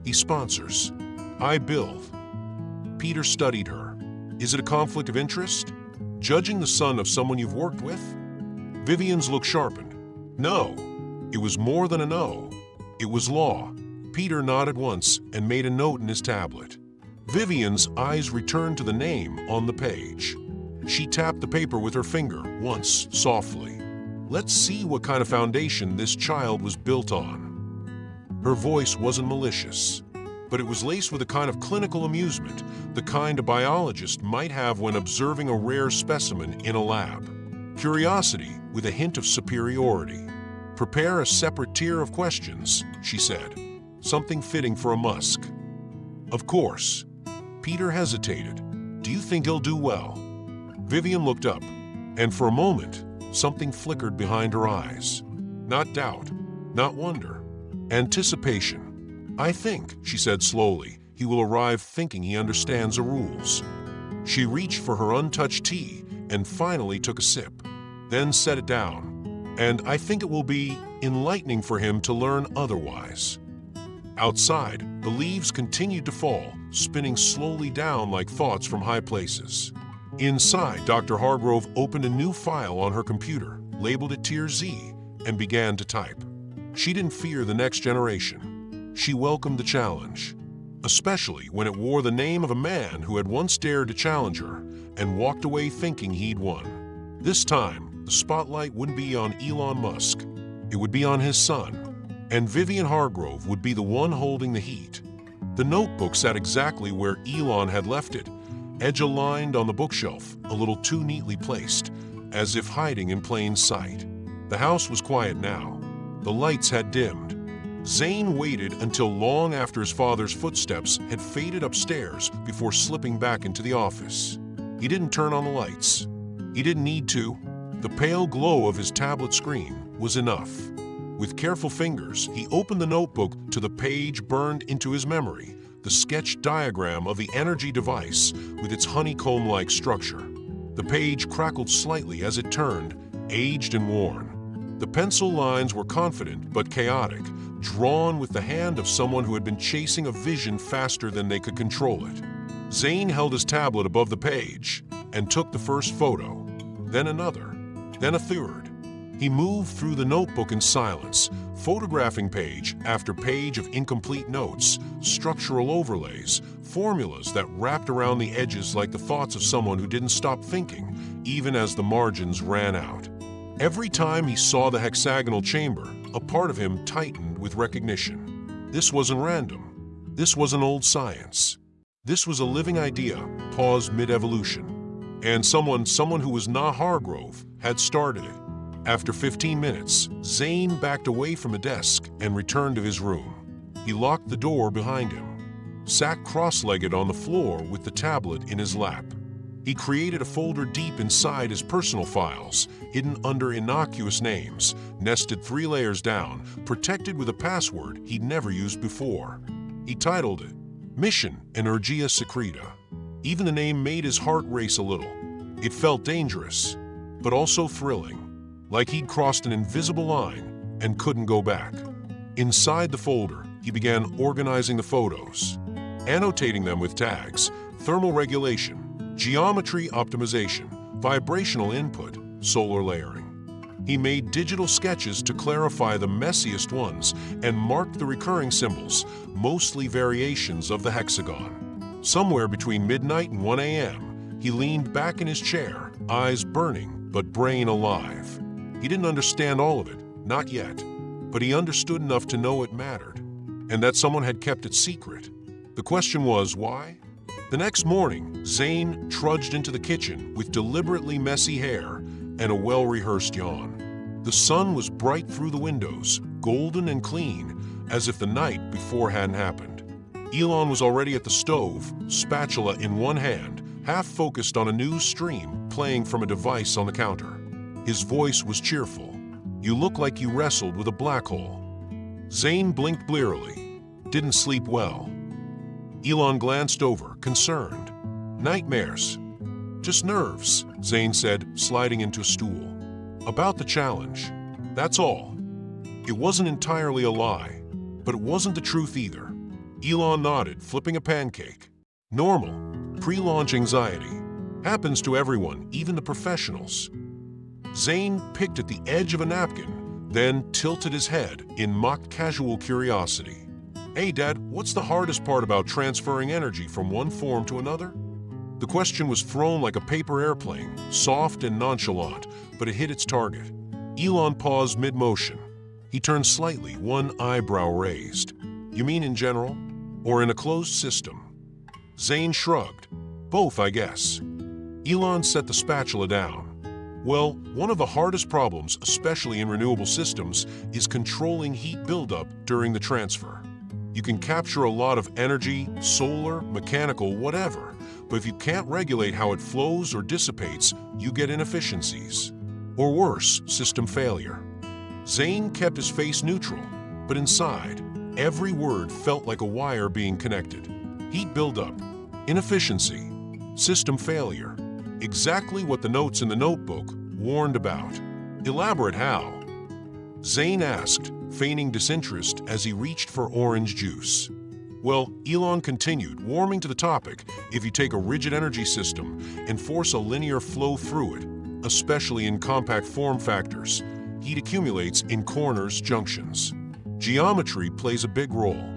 He sponsors. I build. Peter studied her. Is it a conflict of interest? Judging the son of someone you've worked with? Vivian's look sharpened. No. It was more than a no. It was law. Peter nodded once and made a note in his tablet. Vivian's eyes returned to the name on the page. She tapped the paper with her finger once, softly. Let's see what kind of foundation this child was built on. Her voice wasn't malicious, but it was laced with a kind of clinical amusement, the kind a biologist might have when observing a rare specimen in a lab. Curiosity with a hint of superiority. Prepare a separate tier of questions, she said. Something fitting for a Musk. Of course. Peter hesitated. Do you think he'll do well? Vivian looked up, and for a moment, something flickered behind her eyes. Not doubt, not wonder, anticipation. I think, she said slowly, he will arrive thinking he understands the rules. She reached for her untouched tea and finally took a sip, then set it down. And I think it will be enlightening for him to learn otherwise. Outside, the leaves continued to fall, spinning slowly down like thoughts from high places. Inside, Dr. Hargrove opened a new file on her computer, labeled it Tier Z, and began to type. She didn't fear the next generation. She welcomed the challenge, especially when it wore the name of a man who had once dared to challenge her and walked away thinking he'd won. This time, the spotlight wouldn't be on Elon Musk. It would be on his son. And Vivian Hargrove would be the one holding the heat. The notebook sat exactly where Elon had left it, edge-aligned on the bookshelf, a little too neatly placed, as if hiding in plain sight. The house was quiet now. The lights had dimmed. Zayn waited until long after his father's footsteps had faded upstairs before slipping back into the office. He didn't turn on the lights. He didn't need to. The pale glow of his tablet screen was enough. With careful fingers, he opened the notebook to the page burned into his memory, the sketch diagram of the energy device with its honeycomb-like structure. The page crackled slightly as it turned, aged and worn. The pencil lines were confident but chaotic, drawn with the hand of someone who had been chasing a vision faster than they could control it. Zayn held his tablet above the page and took the first photo, then another, then a third. He moved through the notebook in silence, photographing page after page of incomplete notes, structural overlays, formulas that wrapped around the edges like the thoughts of someone who didn't stop thinking, even as the margins ran out. Every time he saw the hexagonal chamber, a part of him tightened with recognition. This wasn't random. This wasn't old science. This was a living idea, paused mid-evolution. And someone who was not Hargrove, had started it. After 15 minutes, Zayn backed away from the desk and returned to his room. He locked the door behind him, sat cross-legged on the floor with the tablet in his lap. He created a folder deep inside his personal files, hidden under innocuous names, nested 3 layers down, protected with a password he'd never used before. He titled it, Mission Energia Secreta. Even the name made his heart race a little. It felt dangerous, but also thrilling, like he'd crossed an invisible line and couldn't go back. Inside the folder, he began organizing the photos, annotating them with tags, thermal regulation, geometry optimization, vibrational input, solar layering. He made digital sketches to clarify the messiest ones and marked the recurring symbols, mostly variations of the hexagon. Somewhere between midnight and 1 a.m., he leaned back in his chair, eyes burning but brain alive. He didn't understand all of it, not yet, but he understood enough to know it mattered, and that someone had kept it secret. The question was, why? The next morning, Zayn trudged into the kitchen with deliberately messy hair and a well-rehearsed yawn. The sun was bright through the windows, golden and clean, as if the night before hadn't happened. Elon was already at the stove, spatula in one hand, half focused on a news stream playing from a device on the counter. His voice was cheerful. You look like you wrestled with a black hole. Zayn blinked blearily. Didn't sleep well. Elon glanced over, concerned. Nightmares. Just nerves, Zayn said, sliding into a stool. About the challenge. That's all. It wasn't entirely a lie, but it wasn't the truth either. Elon nodded, flipping a pancake. Normal. Pre-launch anxiety. Happens to everyone, even the professionals. Zayn picked at the edge of a napkin, then tilted his head in mock casual curiosity. Hey, Dad, what's the hardest part about transferring energy from one form to another? The question was thrown like a paper airplane, soft and nonchalant, but it hit its target. Elon paused mid-motion. He turned slightly, one eyebrow raised. You mean in general? Or in a closed system? Zayn shrugged. Both, I guess. Elon set the spatula down. Well, one of the hardest problems, especially in renewable systems, is controlling heat buildup during the transfer. You can capture a lot of energy, solar, mechanical, whatever, but if you can't regulate how it flows or dissipates, you get inefficiencies. Or worse, system failure. Zayn kept his face neutral, but inside, every word felt like a wire being connected. Heat buildup, inefficiency, system failure. Exactly what the notes in the notebook warned about. Elaborate how? Zayn asked, feigning disinterest as he reached for orange juice. Well, Elon continued, warming to the topic. If you take a rigid energy system and force a linear flow through it, especially in compact form factors, heat accumulates in corners, junctions. Geometry plays a big role.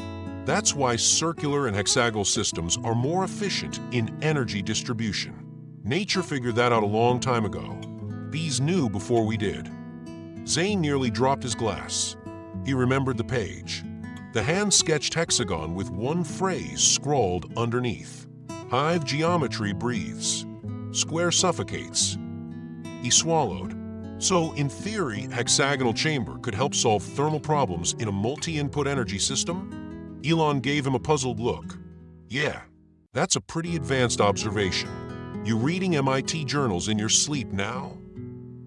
That's why circular and hexagonal systems are more efficient in energy distribution. Nature figured that out a long time ago. Bees knew before we did. Zayn nearly dropped his glass. He remembered the page. The hand-sketched hexagon with one phrase scrawled underneath. Hive geometry breathes. Square suffocates. He swallowed. So, in theory, hexagonal chamber could help solve thermal problems in a multi-input energy system? Elon gave him a puzzled look. Yeah, that's a pretty advanced observation. You reading MIT journals in your sleep now?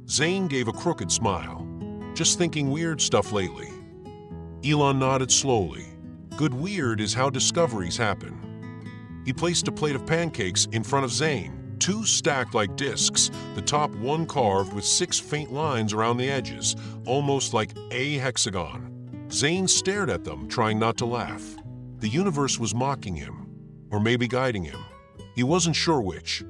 Zayn gave a crooked smile. Just thinking weird stuff lately. Elon nodded slowly. Good weird is how discoveries happen. He placed a plate of pancakes in front of Zayn, 2 stacked like discs, the top one carved with 6 faint lines around the edges, almost like a hexagon. Zayn stared at them, trying not to laugh. The universe was mocking him, or maybe guiding him. He wasn't sure which.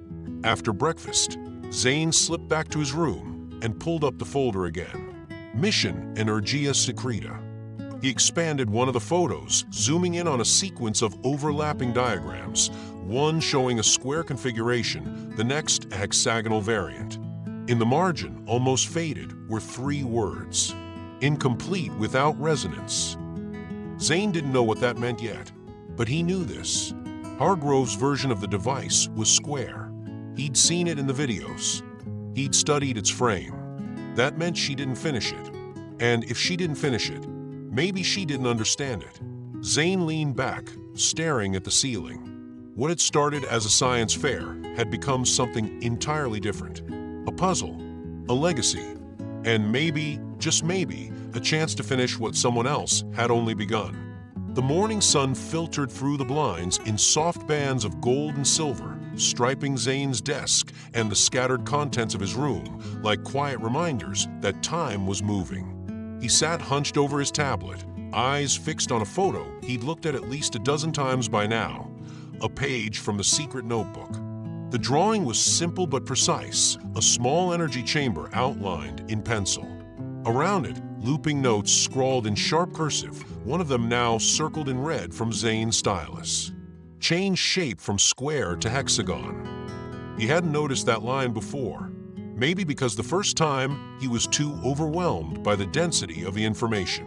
After breakfast, Zayn slipped back to his room and pulled up the folder again. Mission Energia Secreta. He expanded one of the photos, zooming in on a sequence of overlapping diagrams, one showing a square configuration, the next a hexagonal variant. In the margin, almost faded, were 3 words: incomplete without resonance. Zayn didn't know what that meant yet, but he knew this. Hargrove's version of the device was square. He'd seen it in the videos. He'd studied its frame. That meant she didn't finish it. And if she didn't finish it, maybe she didn't understand it. Zayn leaned back, staring at the ceiling. What had started as a science fair had become something entirely different. A puzzle, a legacy, and maybe, just maybe, a chance to finish what someone else had only begun. The morning sun filtered through the blinds in soft bands of gold and silver, striping Zayn's desk and the scattered contents of his room like quiet reminders that time was moving. He sat hunched over his tablet, eyes fixed on a photo he'd looked at least a dozen times by now, a page from the secret notebook. The drawing was simple but precise, a small energy chamber outlined in pencil. Around it, looping notes scrawled in sharp cursive, one of them now circled in red from Zayn's stylus. Change shape from square to hexagon. He hadn't noticed that line before, maybe because the first time he was too overwhelmed by the density of the information.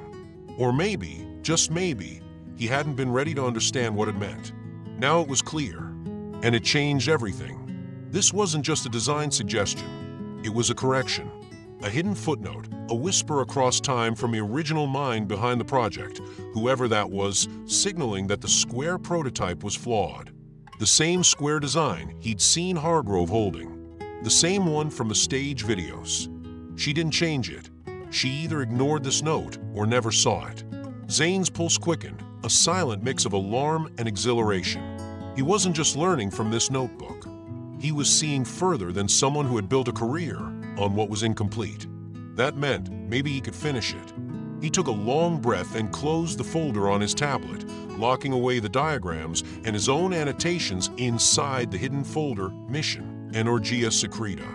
Or maybe, just maybe, he hadn't been ready to understand what it meant. Now it was clear, and it changed everything. This wasn't just a design suggestion, it was a correction. A hidden footnote, a whisper across time from the original mind behind the project, whoever that was, signaling that the square prototype was flawed. The same square design he'd seen Hargrove holding. The same one from the stage videos. She didn't change it. She either ignored this note or never saw it. Zayn's pulse quickened, a silent mix of alarm and exhilaration. He wasn't just learning from this notebook. He was seeing further than someone who had built a career on what was incomplete. That meant maybe he could finish it. He took a long breath and closed the folder on his tablet, locking away the diagrams and his own annotations inside the hidden folder Mission Energia Secreta.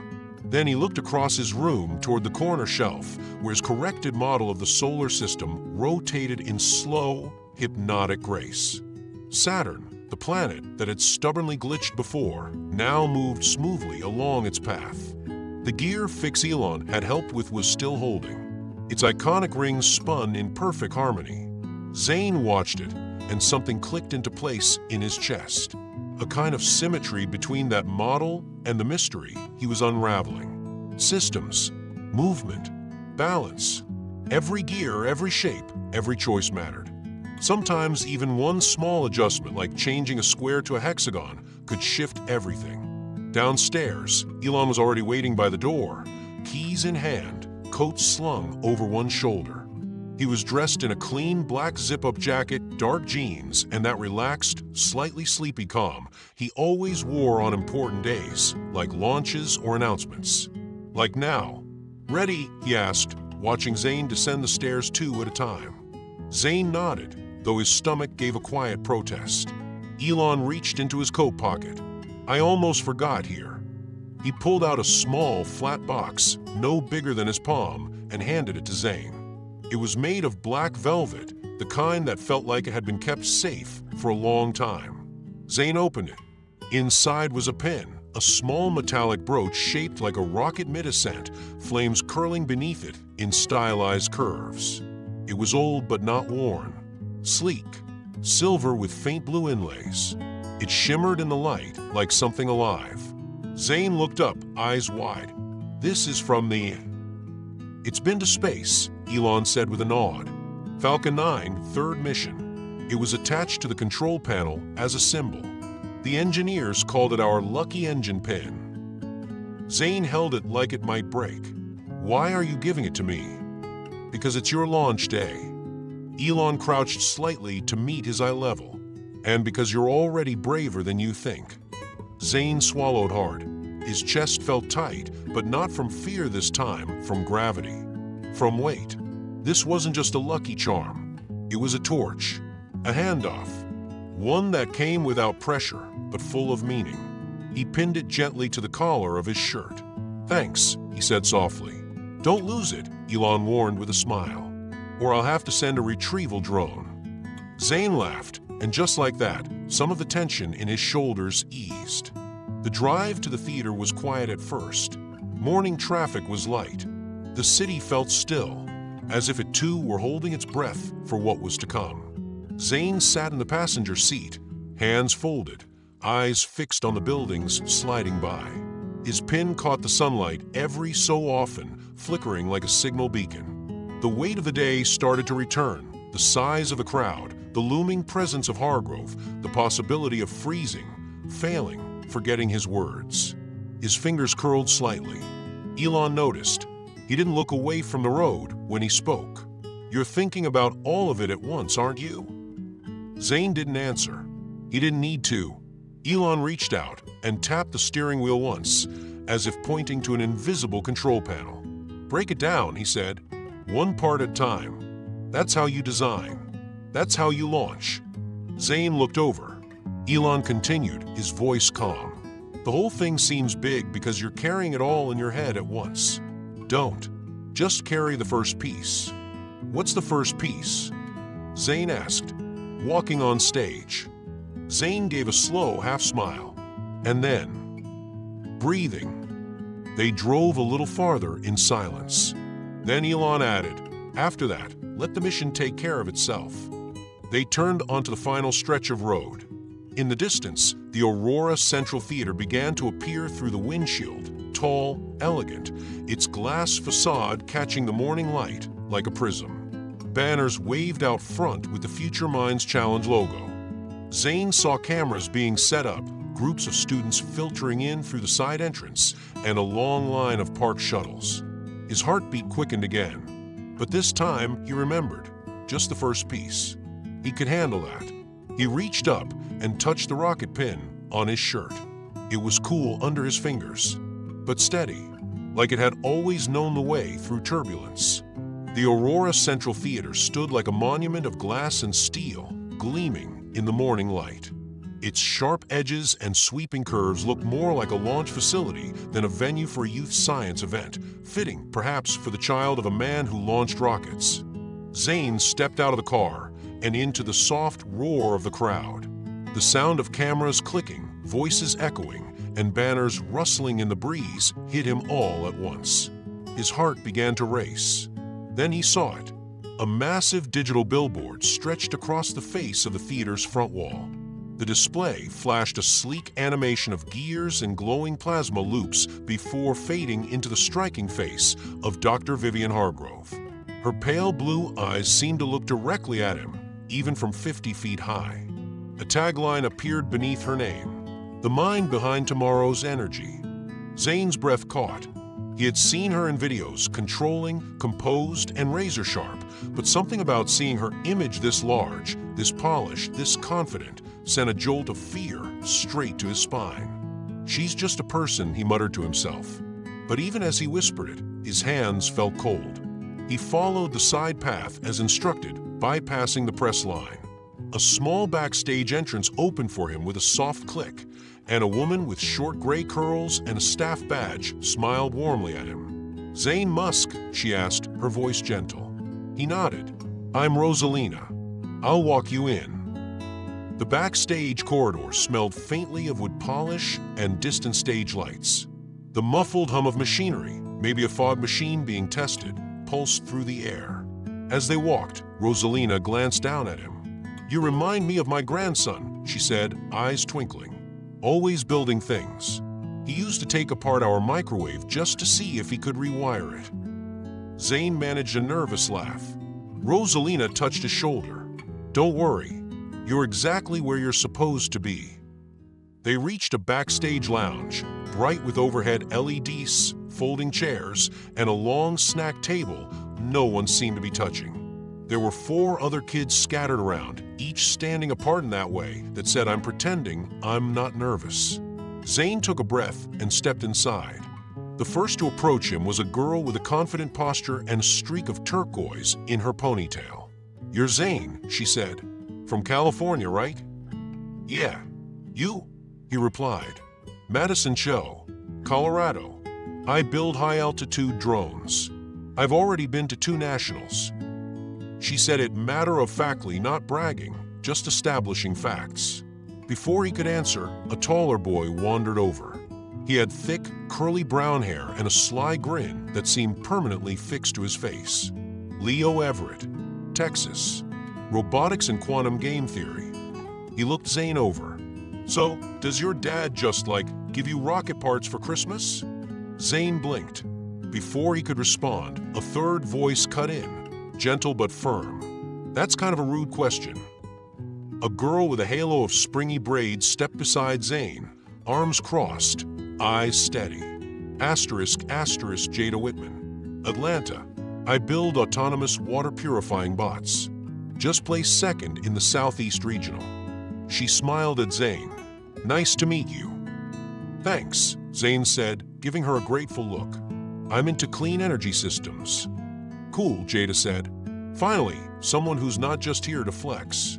Then he looked across his room toward the corner shelf where his corrected model of the solar system rotated in slow, hypnotic grace. Saturn, the planet that had stubbornly glitched before, now moved smoothly along its path. The gear fix Elon had helped with was still holding. Its iconic rings spun in perfect harmony. Zayn watched it, and something clicked into place in his chest. A kind of symmetry between that model and the mystery he was unraveling. Systems, movement, balance. Every gear, every shape, every choice mattered. Sometimes even one small adjustment, like changing a square to a hexagon, could shift everything. Downstairs, Elon was already waiting by the door, keys in hand, coat slung over one shoulder. He was dressed in a clean black zip-up jacket, dark jeans, and that relaxed, slightly sleepy calm he always wore on important days, like launches or announcements. Like now. "Ready?" he asked, watching Zayn descend the stairs 2 at a time. Zayn nodded, though his stomach gave a quiet protest. Elon reached into his coat pocket. "I almost forgot here." He pulled out a small, flat box, no bigger than his palm, and handed it to Zayn. It was made of black velvet, the kind that felt like it had been kept safe for a long time. Zayn opened it. Inside was a pin, a small metallic brooch shaped like a rocket mid-ascent, flames curling beneath it in stylized curves. It was old but not worn. Sleek, silver with faint blue inlays. It shimmered in the light like something alive. Zayn looked up, eyes wide. "This is from the..." "It's been to space," Elon said with a nod. "Falcon 9, third mission." It was attached to the control panel as a symbol. The engineers called it our lucky engine pin. Zayn held it like it might break. "Why are you giving it to me?" "Because it's your launch day." Elon crouched slightly to meet his eye level. "And because you're already braver than you think." Zayn swallowed hard. His chest felt tight, but not from fear this time, from gravity. From weight. This wasn't just a lucky charm. It was a torch. A handoff. One that came without pressure, but full of meaning. He pinned it gently to the collar of his shirt. "Thanks," he said softly. Don't lose it, Elon warned with a smile, or I'll have to send a retrieval drone. Zayn laughed, and just like that, some of the tension in his shoulders eased. The drive to the theater was quiet at first. Morning traffic was light. The city felt still, as if it too were holding its breath for what was to come. Zayn sat in the passenger seat, hands folded, eyes fixed on the buildings sliding by. His pin caught the sunlight every so often, flickering like a signal beacon. The weight of the day started to return, the size of the crowd, the looming presence of Hargrove, the possibility of freezing, failing, forgetting his words. His fingers curled slightly. Elon noticed. He didn't look away from the road when he spoke. You're thinking about all of it at once, aren't you? Zayn didn't answer. He didn't need to. Elon reached out and tapped the steering wheel once, as if pointing to an invisible control panel. Break it down, he said. One part at a time. That's how you design. That's how you launch. Zayn looked over. Elon continued, his voice calm. The whole thing seems big because you're carrying it all in your head at once. Don't. Just carry the first piece. What's the first piece? Zayn asked. Walking on stage. Zayn gave a slow half-smile. And then, breathing. They drove a little farther in silence. Then Elon added, after that, let the mission take care of itself. They turned onto the final stretch of road. In the distance, the Aurora Central Theater began to appear through the windshield, tall, elegant, its glass facade catching the morning light like a prism. Banners waved out front with the Future Minds Challenge logo. Zayn saw cameras being set up, groups of students filtering in through the side entrance, and a long line of park shuttles. His heartbeat quickened again. But this time, he remembered, just the first piece. He could handle that. He reached up and touched the rocket pin on his shirt. It was cool under his fingers, but steady, like it had always known the way through turbulence. The Aurora Central Theater stood like a monument of glass and steel, gleaming in the morning light. Its sharp edges and sweeping curves looked more like a launch facility than a venue for a youth science event, fitting, perhaps, for the child of a man who launched rockets. Zayn stepped out of the car and into the soft roar of the crowd. The sound of cameras clicking, voices echoing, and banners rustling in the breeze hit him all at once. His heart began to race. Then he saw it. A massive digital billboard stretched across the face of the theater's front wall. The display flashed a sleek animation of gears and glowing plasma loops before fading into the striking face of Dr. Vivian Hargrove. Her pale blue eyes seemed to look directly at him, even from 50 feet high. A tagline appeared beneath her name, "The mind behind tomorrow's energy." Zayn's breath caught. He had seen her in videos, controlling, composed, and razor-sharp, but something about seeing her image this large, this polished, this confident, sent a jolt of fear straight to his spine. She's just a person, he muttered to himself. But even as he whispered it, his hands felt cold. He followed the side path as instructed, bypassing the press line. A small backstage entrance opened for him with a soft click, and a woman with short gray curls and a staff badge smiled warmly at him. "Zayn Musk?" she asked, her voice gentle. He nodded. "I'm Rosalina. I'll walk you in." The backstage corridor smelled faintly of wood polish and distant stage lights. The muffled hum of machinery, maybe a fog machine being tested, pulsed through the air. As they walked, Rosalina glanced down at him. "You remind me of my grandson," she said, eyes twinkling. "Always building things. He used to take apart our microwave just to see if he could rewire it." Zayn managed a nervous laugh. Rosalina touched his shoulder. "Don't worry. You're exactly where you're supposed to be." They reached a backstage lounge, bright with overhead LEDs, folding chairs, and a long snack table no one seemed to be touching. There were 4 other kids scattered around, each standing apart in that way that said, "I'm pretending I'm not nervous." Zayn took a breath and stepped inside. The first to approach him was a girl with a confident posture and a streak of turquoise in her ponytail. "You're Zayn," she said. "From California, right?" "Yeah. You?" he replied. "Madison Cho, Colorado. I build high-altitude drones." I've already been to 2 nationals. She said it matter-of-factly, not bragging, just establishing facts. Before he could answer, a taller boy wandered over. He had thick, curly brown hair and a sly grin that seemed permanently fixed to his face. Leo Everett, Texas. Robotics and quantum game theory. He looked Zayn over. So, does your dad just, give you rocket parts for Christmas? Zayn blinked. Before he could respond, a third voice cut in, gentle but firm. That's kind of a rude question. A girl with a halo of springy braids stepped beside Zayn, arms crossed, eyes steady. Asterisk, Jada Whitman. Atlanta. I build autonomous water purifying bots. Just placed second in the Southeast Regional. She smiled at Zayn. Nice to meet you. Thanks, Zayn said, giving her a grateful look. I'm into clean energy systems. Cool, Jada said. Finally, someone who's not just here to flex.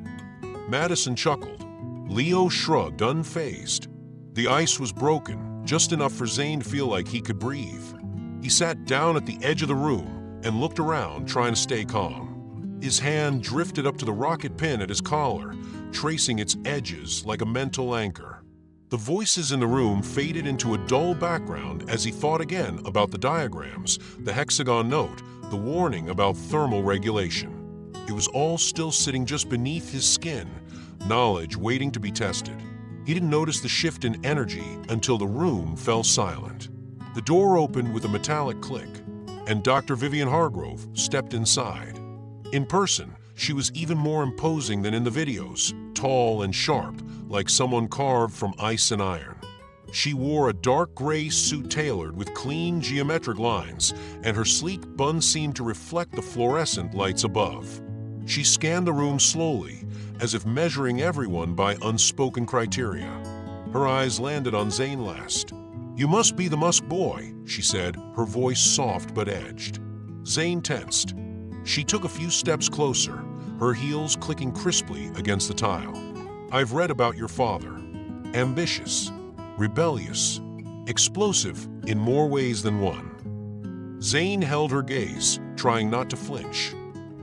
Madison chuckled. Leo shrugged, unfazed. The ice was broken, just enough for Zayn to feel like he could breathe. He sat down at the edge of the room and looked around, trying to stay calm. His hand drifted up to the rocket pin at his collar, tracing its edges like a mental anchor. The voices in the room faded into a dull background as he thought again about the diagrams, the hexagon note, the warning about thermal regulation. It was all still sitting just beneath his skin, knowledge waiting to be tested. He didn't notice the shift in energy until the room fell silent. The door opened with a metallic click, and Dr. Vivian Hargrove stepped inside. In person, she was even more imposing than in the videos, tall and sharp, like someone carved from ice and iron. She wore a dark gray suit tailored with clean geometric lines, and her sleek bun seemed to reflect the fluorescent lights above. She scanned the room slowly, as if measuring everyone by unspoken criteria. Her eyes landed on Zayn last. You must be the Musk boy, she said, her voice soft but edged. Zayn tensed. She took a few steps closer, her heels clicking crisply against the tile. I've read about your father. Ambitious, rebellious, explosive in more ways than one. Zayn held her gaze, trying not to flinch.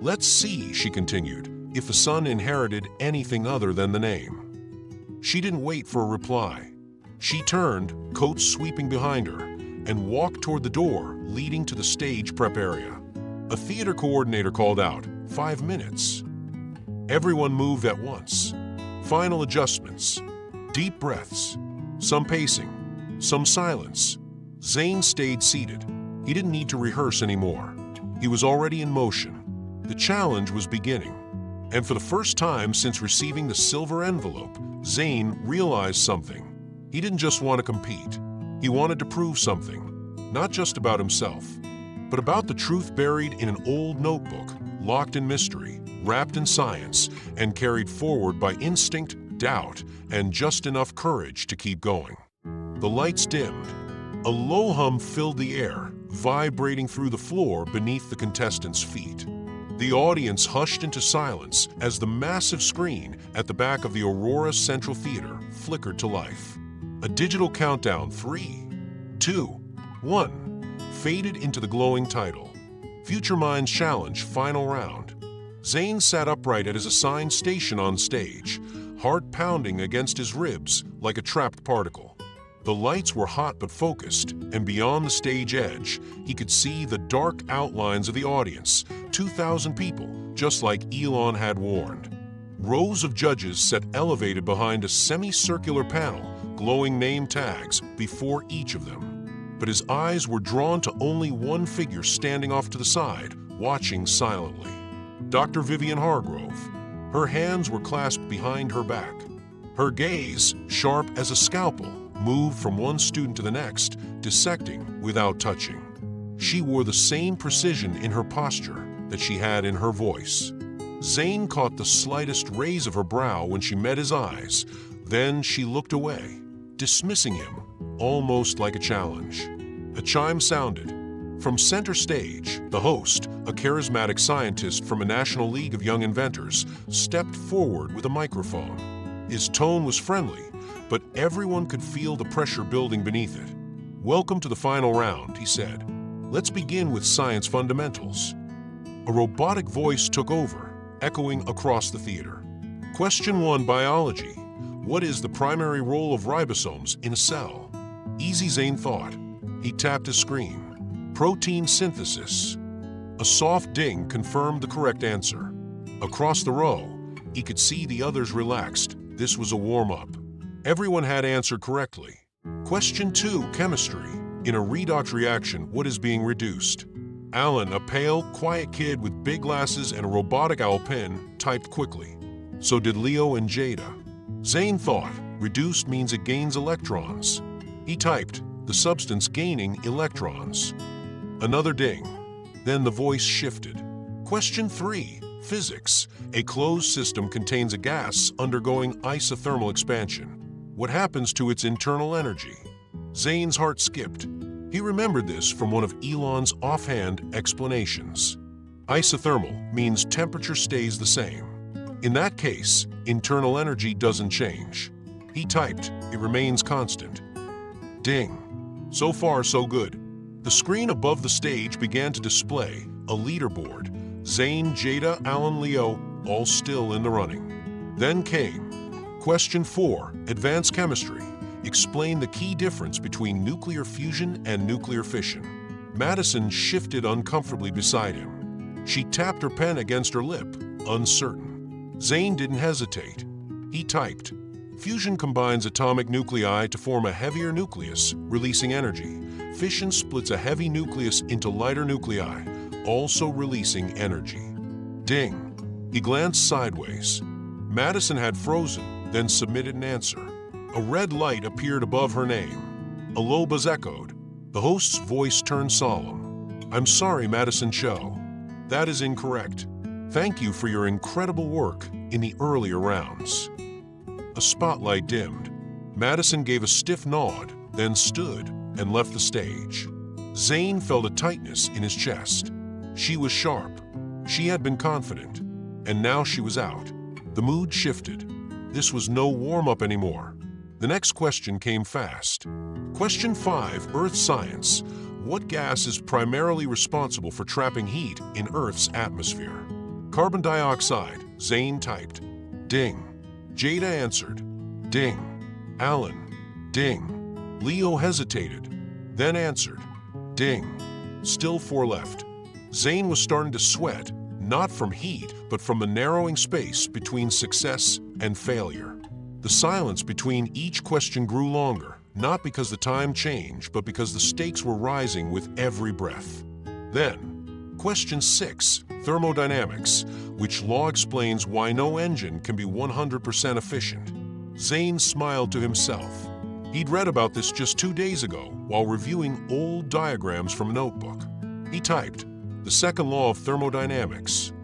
Let's see, she continued, if the son inherited anything other than the name. She didn't wait for a reply. She turned, coat sweeping behind her, and walked toward the door leading to the stage prep area. A theater coordinator called out, 5 minutes. Everyone moved at once. Final adjustments, deep breaths, some pacing, some silence. Zayn stayed seated. He didn't need to rehearse anymore. He was already in motion. The challenge was beginning. And for the first time since receiving the silver envelope, Zayn realized something. He didn't just want to compete. He wanted to prove something, not just about himself, but about the truth buried in an old notebook, locked in mystery, wrapped in science, and carried forward by instinct, doubt, and just enough courage to keep going. The lights dimmed. A low hum filled the air, vibrating through the floor beneath the contestants' feet. The audience hushed into silence as the massive screen at the back of the Aurora Central Theater flickered to life. A digital countdown, 3, 2, 1, faded into the glowing title. Future Minds Challenge Final Round. Zayn sat upright at his assigned station on stage, heart pounding against his ribs like a trapped particle. The lights were hot but focused, and beyond the stage edge, he could see the dark outlines of the audience, 2,000 people, just like Elon had warned. Rows of judges sat elevated behind a semicircular panel, glowing name tags before each of them. But his eyes were drawn to only one figure standing off to the side, watching silently. Dr. Vivian Hargrove. Her hands were clasped behind her back. Her gaze, sharp as a scalpel, moved from one student to the next, dissecting without touching. She wore the same precision in her posture that she had in her voice. Zayn caught the slightest raise of her brow when she met his eyes. Then she looked away, dismissing him, almost like a challenge. A chime sounded. From center stage, the host, a charismatic scientist from a National League of Young Inventors, stepped forward with a microphone. His tone was friendly, but everyone could feel the pressure building beneath it. "Welcome to the final round," he said. Let's begin with science fundamentals. A robotic voice took over, echoing across the theater. Question 1, biology. What is the primary role of ribosomes in a cell? Easy, Zayn thought. He tapped his screen. Protein synthesis. A soft ding confirmed the correct answer. Across the row, he could see the others relaxed. This was a warm-up. Everyone had answered correctly. Question 2, chemistry. In a redox reaction, what is being reduced? Alan, a pale, quiet kid with big glasses and a robotic owl pen, typed quickly. So did Leo and Jada. Zayn thought, reduced means it gains electrons. He typed, the substance gaining electrons. Another ding. Then the voice shifted. Question 3, physics. A closed system contains a gas undergoing isothermal expansion. What happens to its internal energy? Zayn's heart skipped. He remembered this from one of Elon's offhand explanations. Isothermal means temperature stays the same. In that case, internal energy doesn't change. He typed, it remains constant. Ding. So far, so good. The screen above the stage began to display a leaderboard. Zayn, Jada, Alan, Leo, all still in the running. Then came Question 4, advanced chemistry. Explain the key difference between nuclear fusion and nuclear fission. Madison shifted uncomfortably beside him. She tapped her pen against her lip, uncertain. Zayn didn't hesitate. He typed, fusion combines atomic nuclei to form a heavier nucleus, releasing energy. Fission splits a heavy nucleus into lighter nuclei, also releasing energy. Ding. He glanced sideways. Madison had frozen, then submitted an answer. A red light appeared above her name. A low buzz echoed. The host's voice turned solemn. I'm sorry, Madison Cho. That is incorrect. Thank you for your incredible work in the earlier rounds. A spotlight dimmed. Madison gave a stiff nod, then stood and left the stage. Zayn felt a tightness in his chest. She was sharp. She had been confident. And now she was out. The mood shifted. This was no warm-up anymore. The next question came fast. Question 5, Earth science. What gas is primarily responsible for trapping heat in Earth's atmosphere? Carbon dioxide, Zayn typed. Ding. Jada answered. Ding. Alan. Ding. Leo hesitated, then answered. Ding. Still 4 left. Zayn was starting to sweat, not from heat, but from the narrowing space between success and failure. The silence between each question grew longer, not because the time changed, but because the stakes were rising with every breath. Then, question 6, thermodynamics, which law explains why no engine can be 100% efficient. Zayn smiled to himself. He'd read about this just 2 days ago while reviewing old diagrams from a notebook. He typed, the second law of thermodynamics.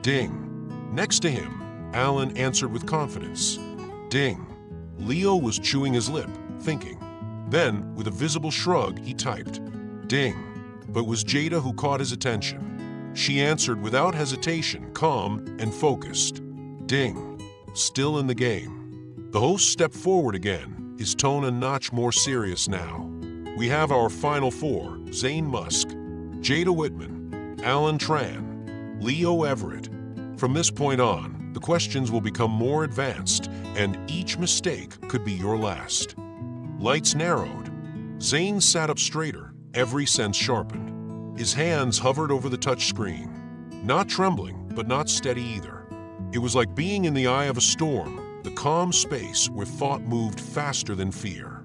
Ding. Next to him, Alan answered with confidence. Ding. Leo was chewing his lip, thinking. Then, with a visible shrug, he typed, Ding. But it was Jada who caught his attention. She answered without hesitation, calm and focused. Ding. Still in the game. The host stepped forward again, his tone a notch more serious now. We have our final 4, Zayn Musk, Jada Whitman, Alan Tran, Leo Everett. From this point on, the questions will become more advanced, and each mistake could be your last. Lights narrowed. Zayn sat up straighter, every sense sharpened. His hands hovered over the touch screen. Not trembling, but not steady either. It was like being in the eye of a storm, the calm space where thought moved faster than fear.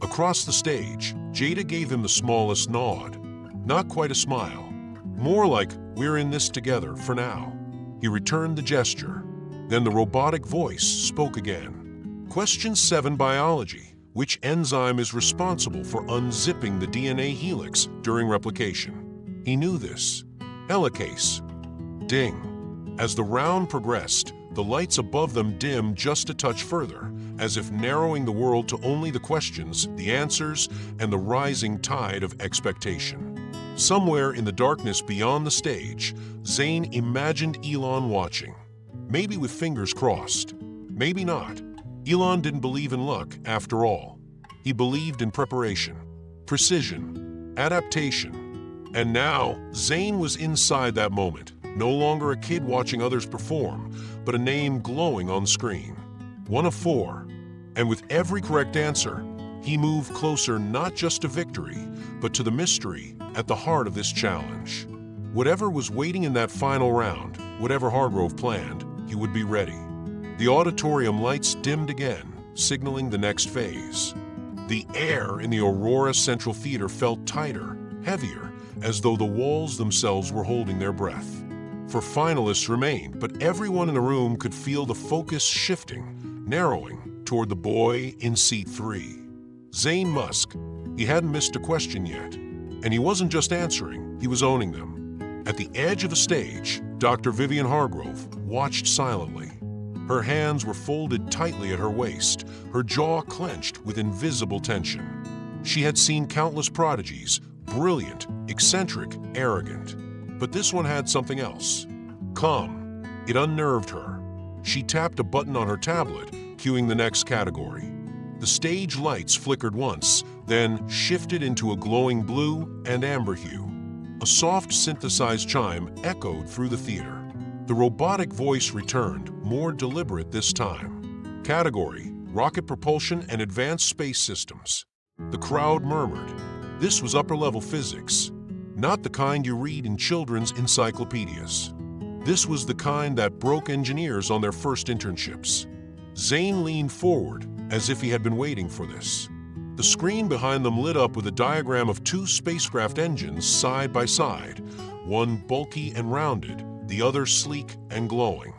Across the stage, Jada gave him the smallest nod. Not quite a smile. More like, we're in this together for now. He returned the gesture. Then the robotic voice spoke again. Question 7, biology. Which enzyme is responsible for unzipping the DNA helix during replication? He knew this. Helicase. Ding. As the round progressed, the lights above them dimmed just a touch further, as if narrowing the world to only the questions, the answers, and the rising tide of expectation. Somewhere in the darkness beyond the stage, Zayn imagined Elon watching. Maybe with fingers crossed. Maybe not. Elon didn't believe in luck, after all. He believed in preparation, precision, adaptation. And now, Zayn was inside that moment, no longer a kid watching others perform, but a name glowing on screen. 1 of 4. And with every correct answer, he moved closer not just to victory, but to the mystery at the heart of this challenge. Whatever was waiting in that final round, whatever Hargrove planned, he would be ready. The auditorium lights dimmed again, signaling the next phase. The air in the Aurora Central Theater felt tighter, heavier, as though the walls themselves were holding their breath. 4 finalists remained, but everyone in the room could feel the focus shifting, narrowing toward the boy in seat 3. Zayn Musk. He hadn't missed a question yet. And he wasn't just answering, he was owning them. At the edge of the stage, Dr. Vivian Hargrove watched silently. Her hands were folded tightly at her waist, her jaw clenched with invisible tension. She had seen countless prodigies, brilliant, eccentric, arrogant. But this one had something else. Calm. It unnerved her. She tapped a button on her tablet, cueing the next category. The stage lights flickered once, then shifted into a glowing blue and amber hue. A soft synthesized chime echoed through the theater. The robotic voice returned, more deliberate this time. Category: Rocket Propulsion and Advanced Space Systems. The crowd murmured. This was upper-level physics, not the kind you read in children's encyclopedias. This was the kind that broke engineers on their first internships. Zayn leaned forward, as if he had been waiting for this. The screen behind them lit up with a diagram of 2 spacecraft engines side by side, one bulky and rounded, the other sleek and glowing.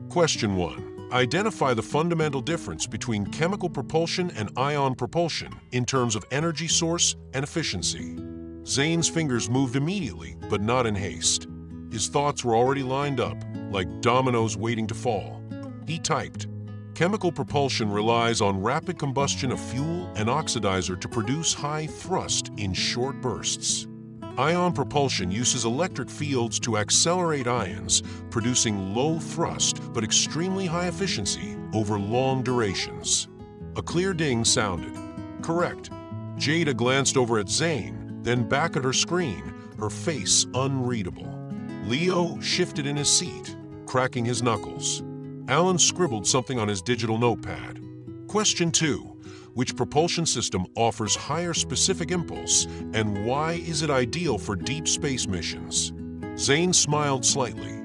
Question 1. Identify the fundamental difference between chemical propulsion and ion propulsion in terms of energy source and efficiency. Zayn's fingers moved immediately, but not in haste. His thoughts were already lined up, like dominoes waiting to fall. He typed, "Chemical propulsion relies on rapid combustion of fuel and oxidizer to produce high thrust in short bursts. Ion propulsion uses electric fields to accelerate ions, producing low thrust but extremely high efficiency over long durations." A clear ding sounded. Correct. Jada glanced over at Zayn, then back at her screen, her face unreadable. Leo shifted in his seat, cracking his knuckles. Alan scribbled something on his digital notepad. Question 2. Which propulsion system offers higher specific impulse, and why is it ideal for deep space missions? Zayn smiled slightly.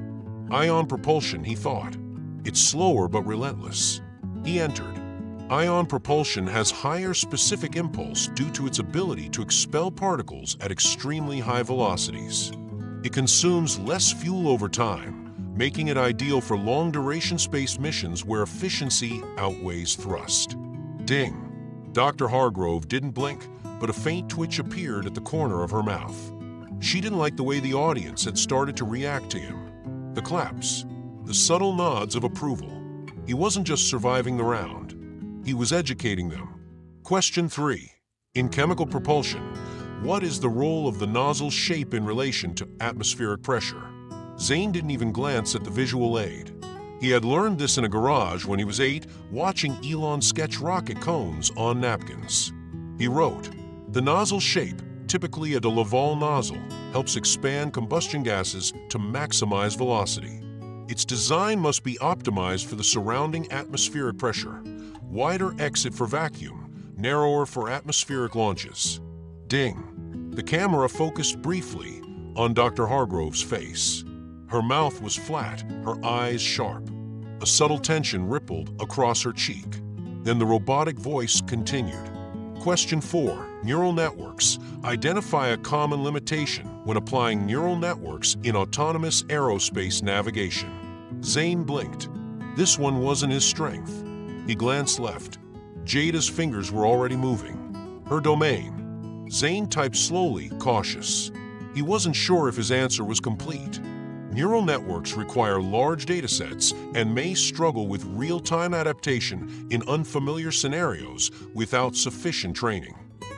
Ion propulsion, he thought. It's slower but relentless. He entered. Ion propulsion has higher specific impulse due to its ability to expel particles at extremely high velocities. It consumes less fuel over time, making it ideal for long-duration space missions where efficiency outweighs thrust. Ding. Dr. Hargrove didn't blink, but a faint twitch appeared at the corner of her mouth. She didn't like the way the audience had started to react to him. The claps, the subtle nods of approval. He wasn't just surviving the round. He was educating them. Question 3. In chemical propulsion, what is the role of the nozzle's shape in relation to atmospheric pressure? Zayn didn't even glance at the visual aid. He had learned this in a garage when he was 8, watching Elon sketch rocket cones on napkins. He wrote, "The nozzle shape, typically a de Laval nozzle, helps expand combustion gases to maximize velocity. Its design must be optimized for the surrounding atmospheric pressure. Wider exit for vacuum, narrower for atmospheric launches." Ding. The camera focused briefly on Dr. Hargrove's face. Her mouth was flat, her eyes sharp. A subtle tension rippled across her cheek. Then the robotic voice continued. Question 4. Neural networks. Identify a common limitation when applying neural networks in autonomous aerospace navigation. Zayn blinked. This one wasn't his strength. He glanced left. Jada's fingers were already moving. Her domain. Zayn typed slowly, cautious. He wasn't sure if his answer was complete. Neural networks require large datasets and may struggle with real-time adaptation in unfamiliar scenarios without sufficient training.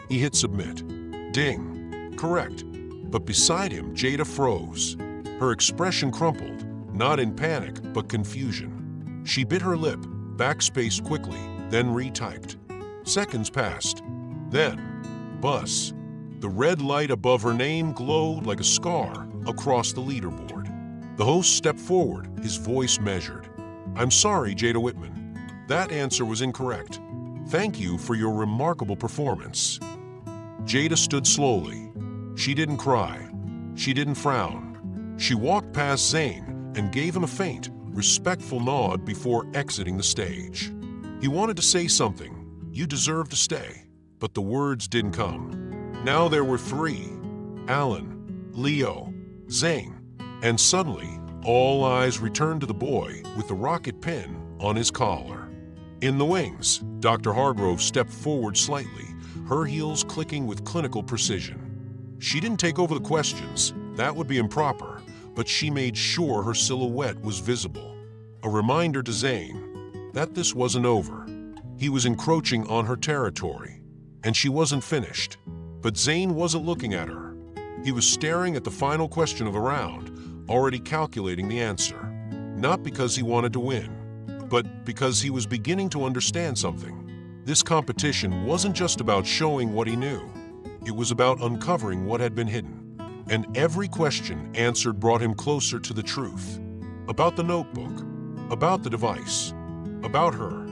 He hit submit. Ding. Correct. But beside him, Jada froze. Her expression crumpled, not in panic, but confusion. She bit her lip, backspaced quickly, then retyped. Seconds passed. Then, buzz. The red light above her name glowed like a scar across the leaderboard. The host stepped forward, his voice measured. "I'm sorry, Jada Whitman. That answer was incorrect. Thank you for your remarkable performance." Jada stood slowly. She didn't cry. She didn't frown. She walked past Zayn and gave him a faint, respectful nod before exiting the stage. He wanted to say something. "You deserve to stay." But the words didn't come. Now there were three: Alan, Leo, Zayn. And suddenly, all eyes returned to the boy with the rocket pin on his collar. In the wings, Dr. Hargrove stepped forward slightly, her heels clicking with clinical precision. She didn't take over the questions, that would be improper, but she made sure her silhouette was visible. A reminder to Zayn that this wasn't over. He was encroaching on her territory, and she wasn't finished. But Zayn wasn't looking at her. He was staring at the final question of the round, already calculating the answer. Not because he wanted to win, but because he was beginning to understand something. This competition wasn't just about showing what he knew. It was about uncovering what had been hidden. And every question answered brought him closer to the truth. About the notebook, about the device, about her.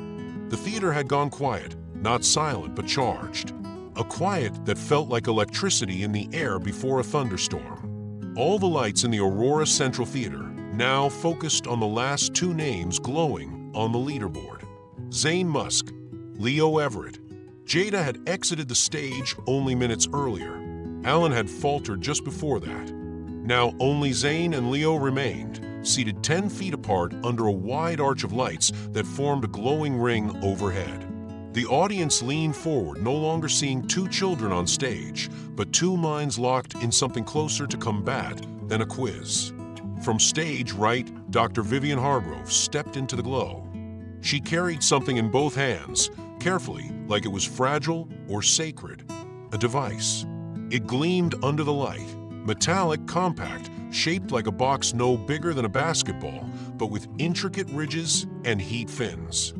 The theater had gone quiet, not silent but charged. A quiet that felt like electricity in the air before a thunderstorm. All the lights in the Aurora Central Theater now focused on the last two names glowing on the leaderboard. Zayn Musk, Leo Everett. Jada had exited the stage only minutes earlier. Alan had faltered just before that. Now only Zayn and Leo remained, seated 10 feet apart under a wide arch of lights that formed a glowing ring overhead. The audience leaned forward, no longer seeing two children on stage, but two minds locked in something closer to combat than a quiz. From stage right, Dr. Vivian Hargrove stepped into the glow. She carried something in both hands, carefully, like it was fragile or sacred. A device. It gleamed under the light, metallic, compact, shaped like a box no bigger than a basketball, but with intricate ridges and heat fins.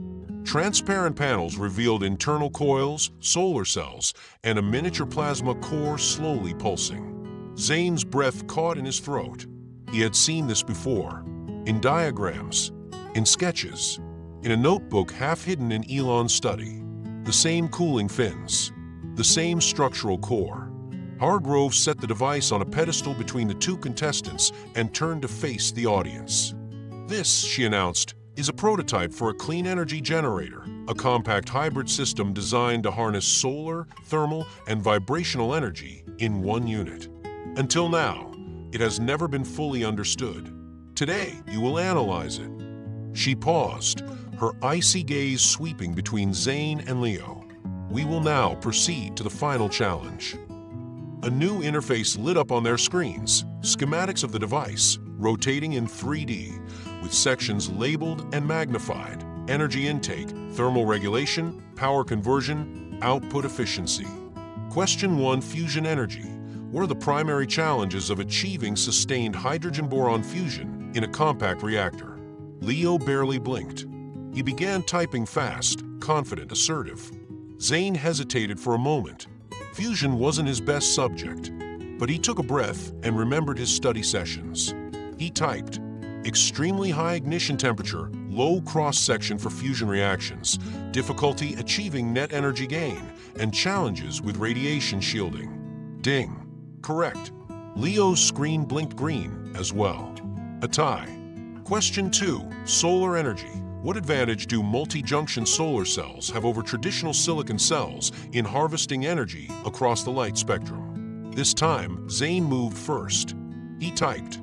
Transparent panels revealed internal coils, solar cells, and a miniature plasma core slowly pulsing. Zayn's breath caught in his throat. He had seen this before, in diagrams, in sketches, in a notebook half hidden in Elon's study. The same cooling fins, the same structural core. Hargrove set the device on a pedestal between the two contestants and turned to face the audience. "This," she announced, "is a prototype for a clean energy generator, a compact hybrid system designed to harness solar, thermal, and vibrational energy in one unit. Until now, it has never been fully understood. Today, you will analyze it." She paused, her icy gaze sweeping between Zayn and Leo. "We will now proceed to the final challenge." A new interface lit up on their screens, schematics of the device, rotating in 3D, with sections labeled and magnified: energy intake, thermal regulation, power conversion, output efficiency. Question 1: Fusion energy. What are the primary challenges of achieving sustained hydrogen-boron fusion in a compact reactor? Leo barely blinked. He began typing fast, confident, assertive. Zayn hesitated for a moment. Fusion wasn't his best subject, but he took a breath and remembered his study sessions. He typed: extremely high ignition temperature, low cross-section for fusion reactions, difficulty achieving net energy gain, and challenges with radiation shielding. Ding. Correct. Leo's screen blinked green as well. A tie. Question 2: Solar energy. What advantage do multi-junction solar cells have over traditional silicon cells in harvesting energy across the light spectrum? This time, Zayn moved first. He typed: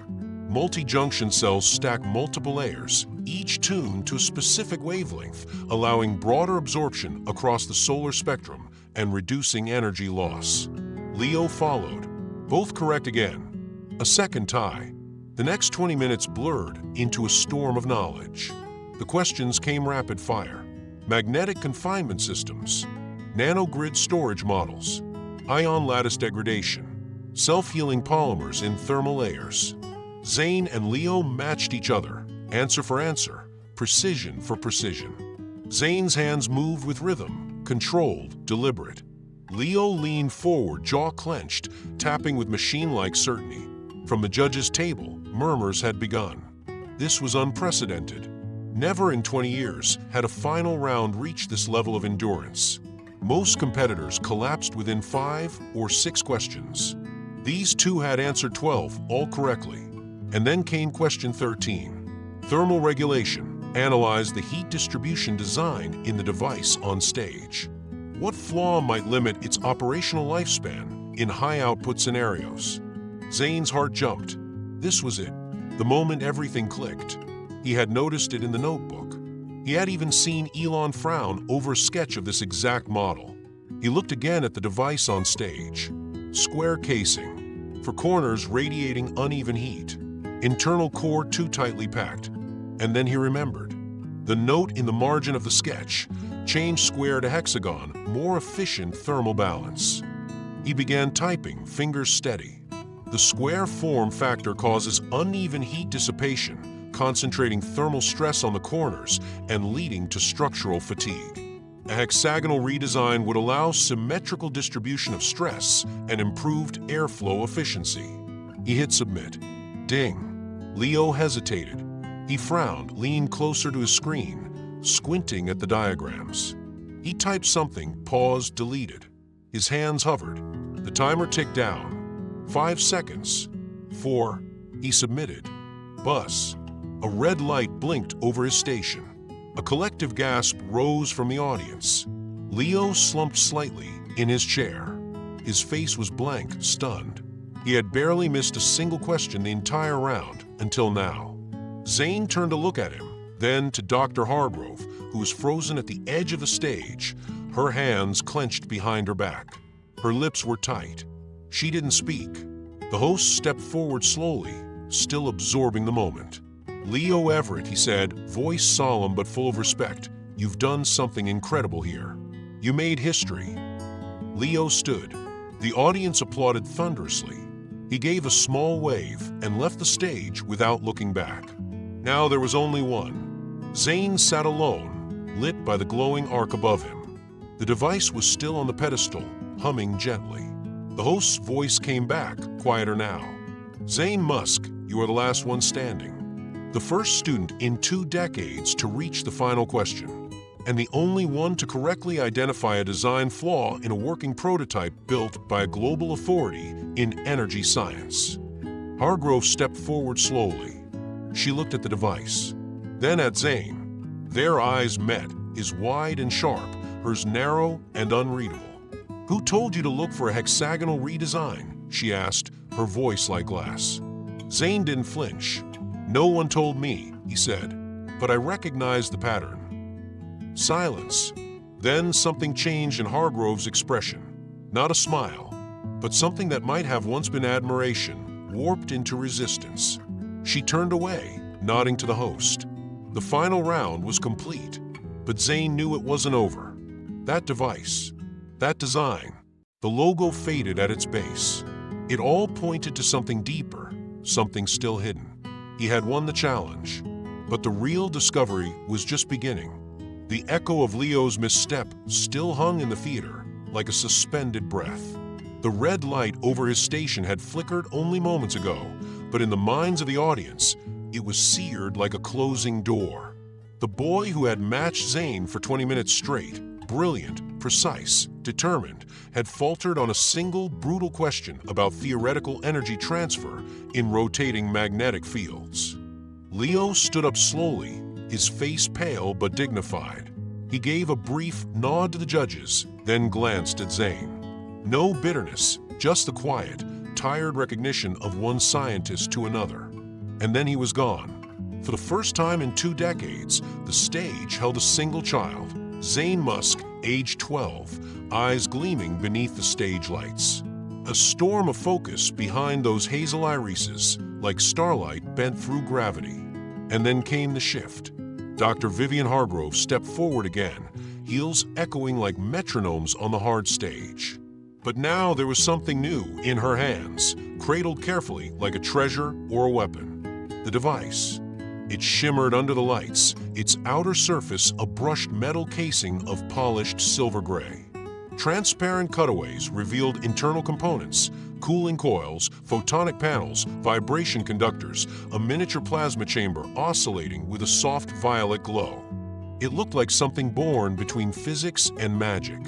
multi-junction cells stack multiple layers, each tuned to a specific wavelength, allowing broader absorption across the solar spectrum and reducing energy loss. Leo followed. Both correct again. A second tie. The next 20 minutes blurred into a storm of knowledge. The questions came rapid fire. Magnetic confinement systems, nanogrid storage models, ion lattice degradation, self-healing polymers in thermal layers. Zayn and Leo matched each other, answer for answer, precision for precision. Zayn's hands moved with rhythm, controlled, deliberate. Leo leaned forward, jaw clenched, tapping with machine-like certainty. From the judges' table, murmurs had begun. This was unprecedented. Never in 20 years had a final round reached this level of endurance. Most competitors collapsed within 5 or 6 questions. These two had answered 12, all correctly. And then came question 13. Thermal regulation. Analyze the heat distribution design in the device on stage. What flaw might limit its operational lifespan in high-output scenarios? Zayn's heart jumped. This was it, the moment everything clicked. He had noticed it in the notebook. He had even seen Elon frown over a sketch of this exact model. He looked again at the device on stage. Square casing, for corners radiating uneven heat, internal core too tightly packed. And then he remembered. The note in the margin of the sketch, change square to hexagon, more efficient thermal balance. He began typing, fingers steady. The square form factor causes uneven heat dissipation, concentrating thermal stress on the corners and leading to structural fatigue. A hexagonal redesign would allow symmetrical distribution of stress and improved airflow efficiency. He hit submit. Ding. Leo hesitated. He frowned, leaned closer to his screen, squinting at the diagrams. He typed something, paused, deleted. His hands hovered. The timer ticked down. 5 seconds. 4. He submitted. Buzz. A red light blinked over his station. A collective gasp rose from the audience. Leo slumped slightly in his chair. His face was blank, stunned. He had barely missed a single question the entire round until now. Zayn turned to look at him, then to Dr. Hargrove, who was frozen at the edge of the stage, her hands clenched behind her back. Her lips were tight. She didn't speak. The host stepped forward slowly, still absorbing the moment. Leo Everett, he said, voice solemn but full of respect, you've done something incredible here. You made history. Leo stood. The audience applauded thunderously. He gave a small wave and left the stage without looking back. Now there was only one. Zayn sat alone, lit by the glowing arc above him. The device was still on the pedestal, humming gently. The host's voice came back, quieter now. Zayn Musk, you are the last one standing. The first student in 2 decades to reach the final question, and the only one to correctly identify a design flaw in a working prototype built by a global authority in energy science. Hargrove stepped forward slowly. She looked at the device, then at Zayn. Their eyes met, his wide and sharp, hers narrow and unreadable. Who told you to look for a hexagonal redesign? She asked, her voice like glass. Zayn didn't flinch. No one told me, he said, but I recognized the pattern. Silence. Then something changed in Hargrove's expression. Not a smile, but something that might have once been admiration, warped into resistance. She turned away, nodding to the host. The final round was complete, but Zayn knew it wasn't over. That device, that design, the logo faded at its base. It all pointed to something deeper, something still hidden. He had won the challenge, but the real discovery was just beginning. The echo of Leo's misstep still hung in the theater, like a suspended breath. The red light over his station had flickered only moments ago, but in the minds of the audience, it was seared like a closing door. The boy who had matched Zayn for 20 minutes straight, brilliant, precise, determined, had faltered on a single brutal question about theoretical energy transfer in rotating magnetic fields. Leo stood up slowly, his face pale but dignified. He gave a brief nod to the judges, then glanced at Zayn. No bitterness, just the quiet, tired recognition of one scientist to another. And then he was gone. For the first time in 2 decades, the stage held a single child, Zayn Musk, age 12, eyes gleaming beneath the stage lights. A storm of focus behind those hazel irises, like starlight bent through gravity. And then came the shift. Dr. Vivian Hargrove stepped forward again, heels echoing like metronomes on the hard stage. But now there was something new in her hands, cradled carefully like a treasure or a weapon. The device. It shimmered under the lights, its outer surface a brushed metal casing of polished silver gray. Transparent cutaways revealed internal components, cooling coils, photonic panels, vibration conductors, a miniature plasma chamber oscillating with a soft violet glow. It looked like something born between physics and magic.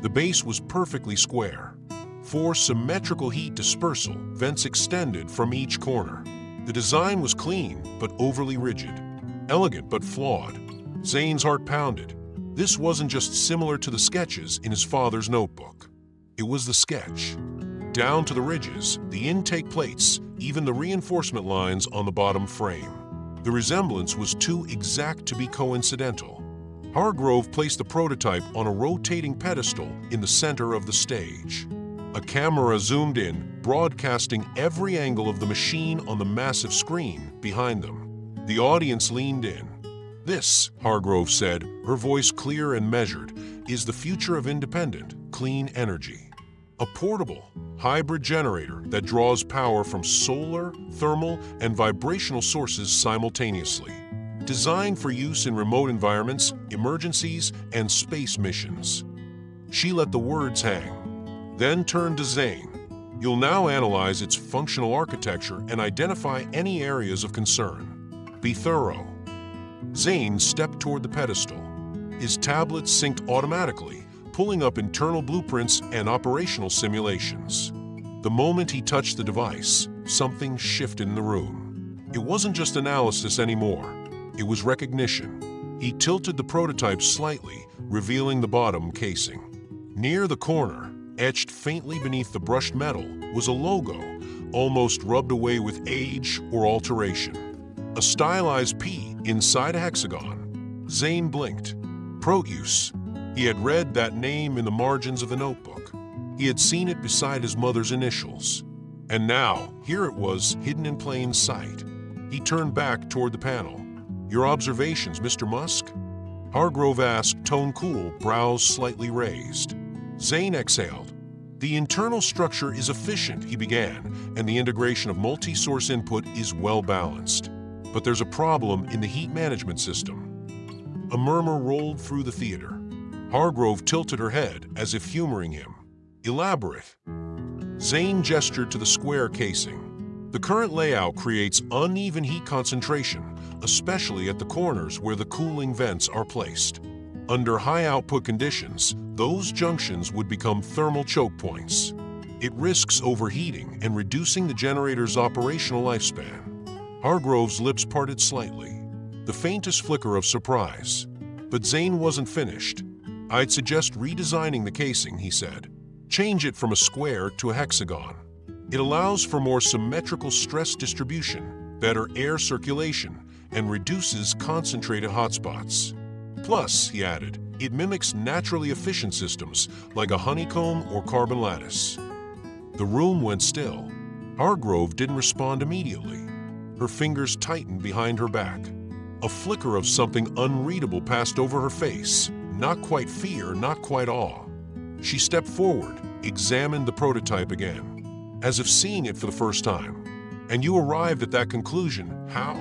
The base was perfectly square. 4 symmetrical heat dispersal vents extended from each corner. The design was clean but overly rigid, elegant but flawed. Zayn's heart pounded. This wasn't just similar to the sketches in his father's notebook. It was the sketch. Down to the ridges, the intake plates, even the reinforcement lines on the bottom frame. The resemblance was too exact to be coincidental. Hargrove placed the prototype on a rotating pedestal in the center of the stage. A camera zoomed in, broadcasting every angle of the machine on the massive screen behind them. The audience leaned in. "This," Hargrove said, her voice clear and measured, "is the future of independent, clean energy. A portable, hybrid generator that draws power from solar, thermal, and vibrational sources simultaneously. Designed for use in remote environments, emergencies, and space missions." She let the words hang, then turned to Zayn. "You'll now analyze its functional architecture and identify any areas of concern. Be thorough." Zayn stepped toward the pedestal. His tablet synced automatically, pulling up internal blueprints and operational simulations. The moment he touched the device, something shifted in the room. It wasn't just analysis anymore. It was recognition. He tilted the prototype slightly, revealing the bottom casing. Near the corner, etched faintly beneath the brushed metal, was a logo, almost rubbed away with age or alteration. A stylized P inside a hexagon. Zayn blinked. Proteus. He had read that name in the margins of the notebook. He had seen it beside his mother's initials. And now, here it was, hidden in plain sight. He turned back toward the panel. "Your observations, Mr. Musk?" Hargrove asked, tone cool, brows slightly raised. Zayn exhaled. "The internal structure is efficient," he began, "and the integration of multi-source input is well-balanced. But there's a problem in the heat management system." A murmur rolled through the theater. Hargrove tilted her head as if humoring him. "Elaborate." Zayn gestured to the square casing. "The current layout creates uneven heat concentration, especially at the corners where the cooling vents are placed. Under high-output conditions, those junctions would become thermal choke points. It risks overheating and reducing the generator's operational lifespan." Hargrove's lips parted slightly, the faintest flicker of surprise. But Zayn wasn't finished. "I'd suggest redesigning the casing," he said. "Change it from a square to a hexagon. It allows for more symmetrical stress distribution, better air circulation, and reduces concentrated hotspots. Plus," he added, "it mimics naturally efficient systems like a honeycomb or carbon lattice." The room went still. Hargrove didn't respond immediately. Her fingers tightened behind her back. A flicker of something unreadable passed over her face. Not quite fear, not quite awe. She stepped forward, examined the prototype again, as if seeing it for the first time. "And you arrived at that conclusion, how?"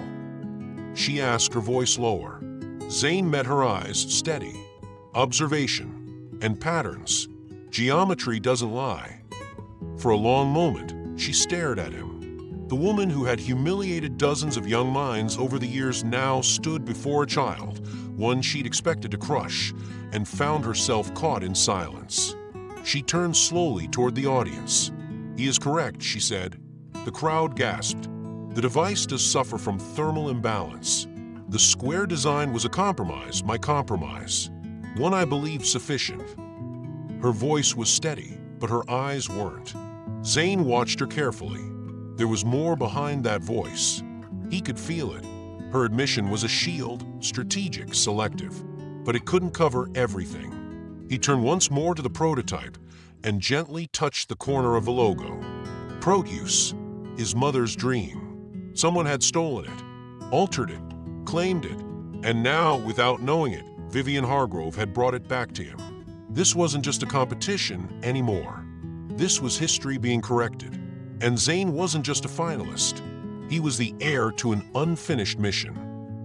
she asked, her voice lower. Zayn met her eyes, steady. "Observation and patterns. Geometry doesn't lie." For a long moment, she stared at him. The woman who had humiliated dozens of young minds over the years now stood before a child, one she'd expected to crush, and found herself caught in silence. She turned slowly toward the audience. "He is correct," she said. The crowd gasped. "The device does suffer from thermal imbalance. The square design was a compromise, my compromise. One I believe sufficient." Her voice was steady, but her eyes weren't. Zayn watched her carefully. There was more behind that voice. He could feel it. Her admission was a shield, strategic, selective. But it couldn't cover everything. He turned once more to the prototype and gently touched the corner of the logo. Proteus, his mother's dream. Someone had stolen it, altered it, claimed it, and now, without knowing it, Vivian Hargrove had brought it back to him. This wasn't just a competition anymore. This was history being corrected. And Zayn wasn't just a finalist. He was the heir to an unfinished mission.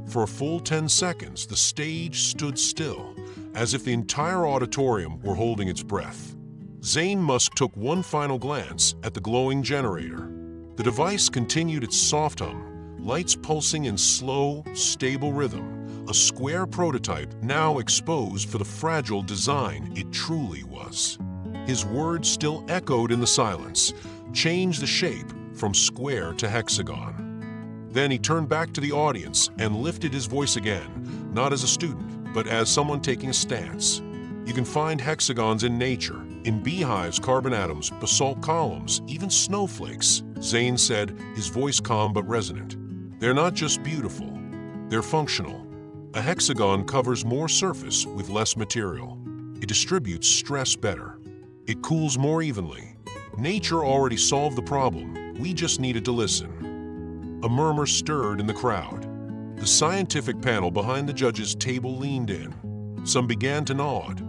For a full 10 seconds, the stage stood still, as if the entire auditorium were holding its breath. Zayn Musk took one final glance at the glowing generator. The device continued its soft hum, lights pulsing in slow, stable rhythm, a square prototype now exposed for the fragile design it truly was. His words still echoed in the silence, "Change the shape from square to hexagon." Then he turned back to the audience and lifted his voice again, not as a student, but as someone taking a stance. You can find hexagons in nature, in beehives, carbon atoms, basalt columns, even snowflakes, Zayn said, his voice calm but resonant. They're not just beautiful, they're functional. A hexagon covers more surface with less material. It distributes stress better. It cools more evenly. Nature already solved the problem, we just needed to listen. A murmur stirred in the crowd. The scientific panel behind the judges' table leaned in. Some began to nod.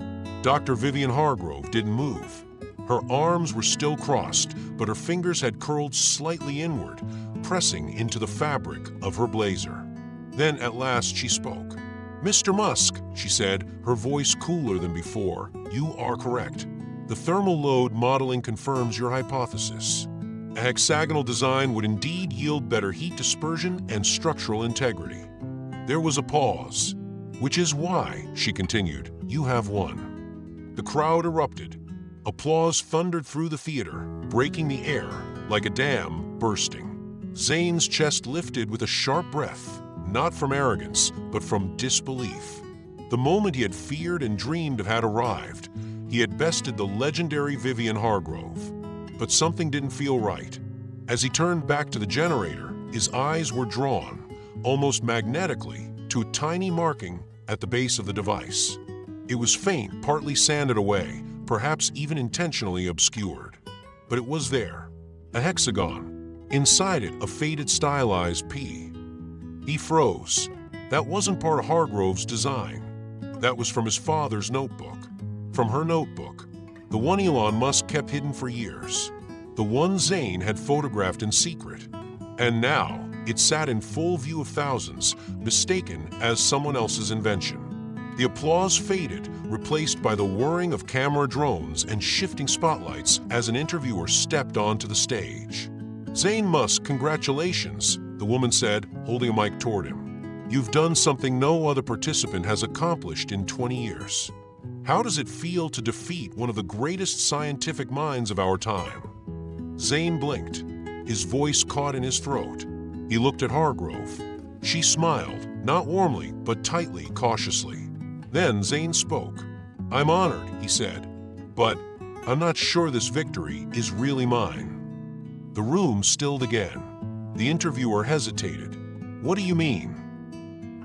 Dr. Vivian Hargrove didn't move. Her arms were still crossed, but her fingers had curled slightly inward, pressing into the fabric of her blazer. Then at last she spoke. "Mr. Musk," she said, her voice cooler than before, "you are correct. The thermal load modeling confirms your hypothesis. A hexagonal design would indeed yield better heat dispersion and structural integrity." There was a pause. "Which is why," she continued, "you have won." The crowd erupted. Applause thundered through the theater, breaking the air like a dam bursting. Zayn's chest lifted with a sharp breath, not from arrogance, but from disbelief. The moment he had feared and dreamed of had arrived. He had bested the legendary Vivian Hargrove. But something didn't feel right. As he turned back to the generator, his eyes were drawn, almost magnetically, to a tiny marking at the base of the device. It was faint, partly sanded away, perhaps even intentionally obscured. But it was there, a hexagon. Inside it, a faded stylized P. He froze. That wasn't part of Hargrove's design. That was from his father's notebook. From her notebook. The one Elon Musk kept hidden for years. The one Zayn had photographed in secret. And now, it sat in full view of thousands, mistaken as someone else's invention. The applause faded, replaced by the whirring of camera drones and shifting spotlights as an interviewer stepped onto the stage. "Zayn Musk, congratulations," the woman said, holding a mic toward him. "You've done something no other participant has accomplished in 20 years. How does it feel to defeat one of the greatest scientific minds of our time?" Zayn blinked. His voice caught in his throat. He looked at Hargrove. She smiled, not warmly, but tightly, cautiously. Then Zayn spoke. "I'm honored," he said, "but I'm not sure this victory is really mine." The room stilled again. The interviewer hesitated. "What do you mean?"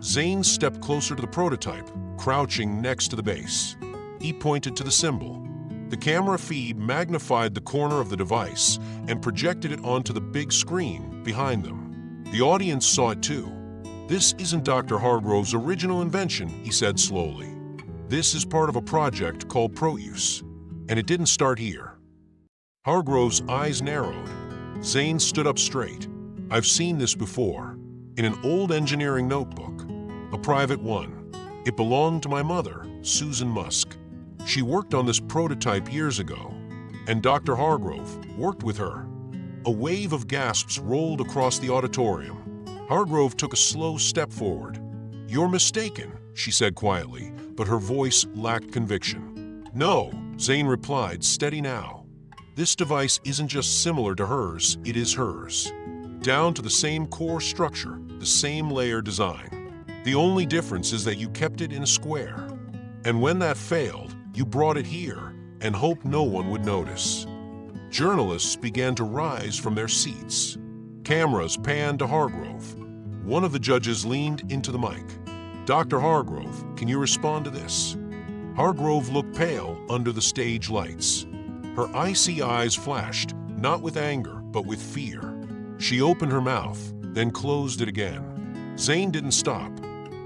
Zayn stepped closer to the prototype, crouching next to the base. He pointed to the symbol. The camera feed magnified the corner of the device and projected it onto the big screen behind them. The audience saw it too. "This isn't Dr. Hargrove's original invention," he said slowly. "This is part of a project called Prouse, and it didn't start here." Hargrove's eyes narrowed. Zayn stood up straight. "I've seen this before, in an old engineering notebook, a private one. It belonged to my mother, Susan Musk. She worked on this prototype years ago, and Dr. Hargrove worked with her." A wave of gasps rolled across the auditorium. Hargrove took a slow step forward. "You're mistaken," she said quietly, but her voice lacked conviction. "No," Zayn replied, steady now. "This device isn't just similar to hers, it is hers. Down to the same core structure, the same layer design. The only difference is that you kept it in a square. And when that failed, you brought it here and hoped no one would notice." Journalists began to rise from their seats. Cameras panned to Hargrove. One of the judges leaned into the mic. "Dr. Hargrove, can you respond to this?" Hargrove looked pale under the stage lights. Her icy eyes flashed, not with anger, but with fear. She opened her mouth, then closed it again. Zayn didn't stop.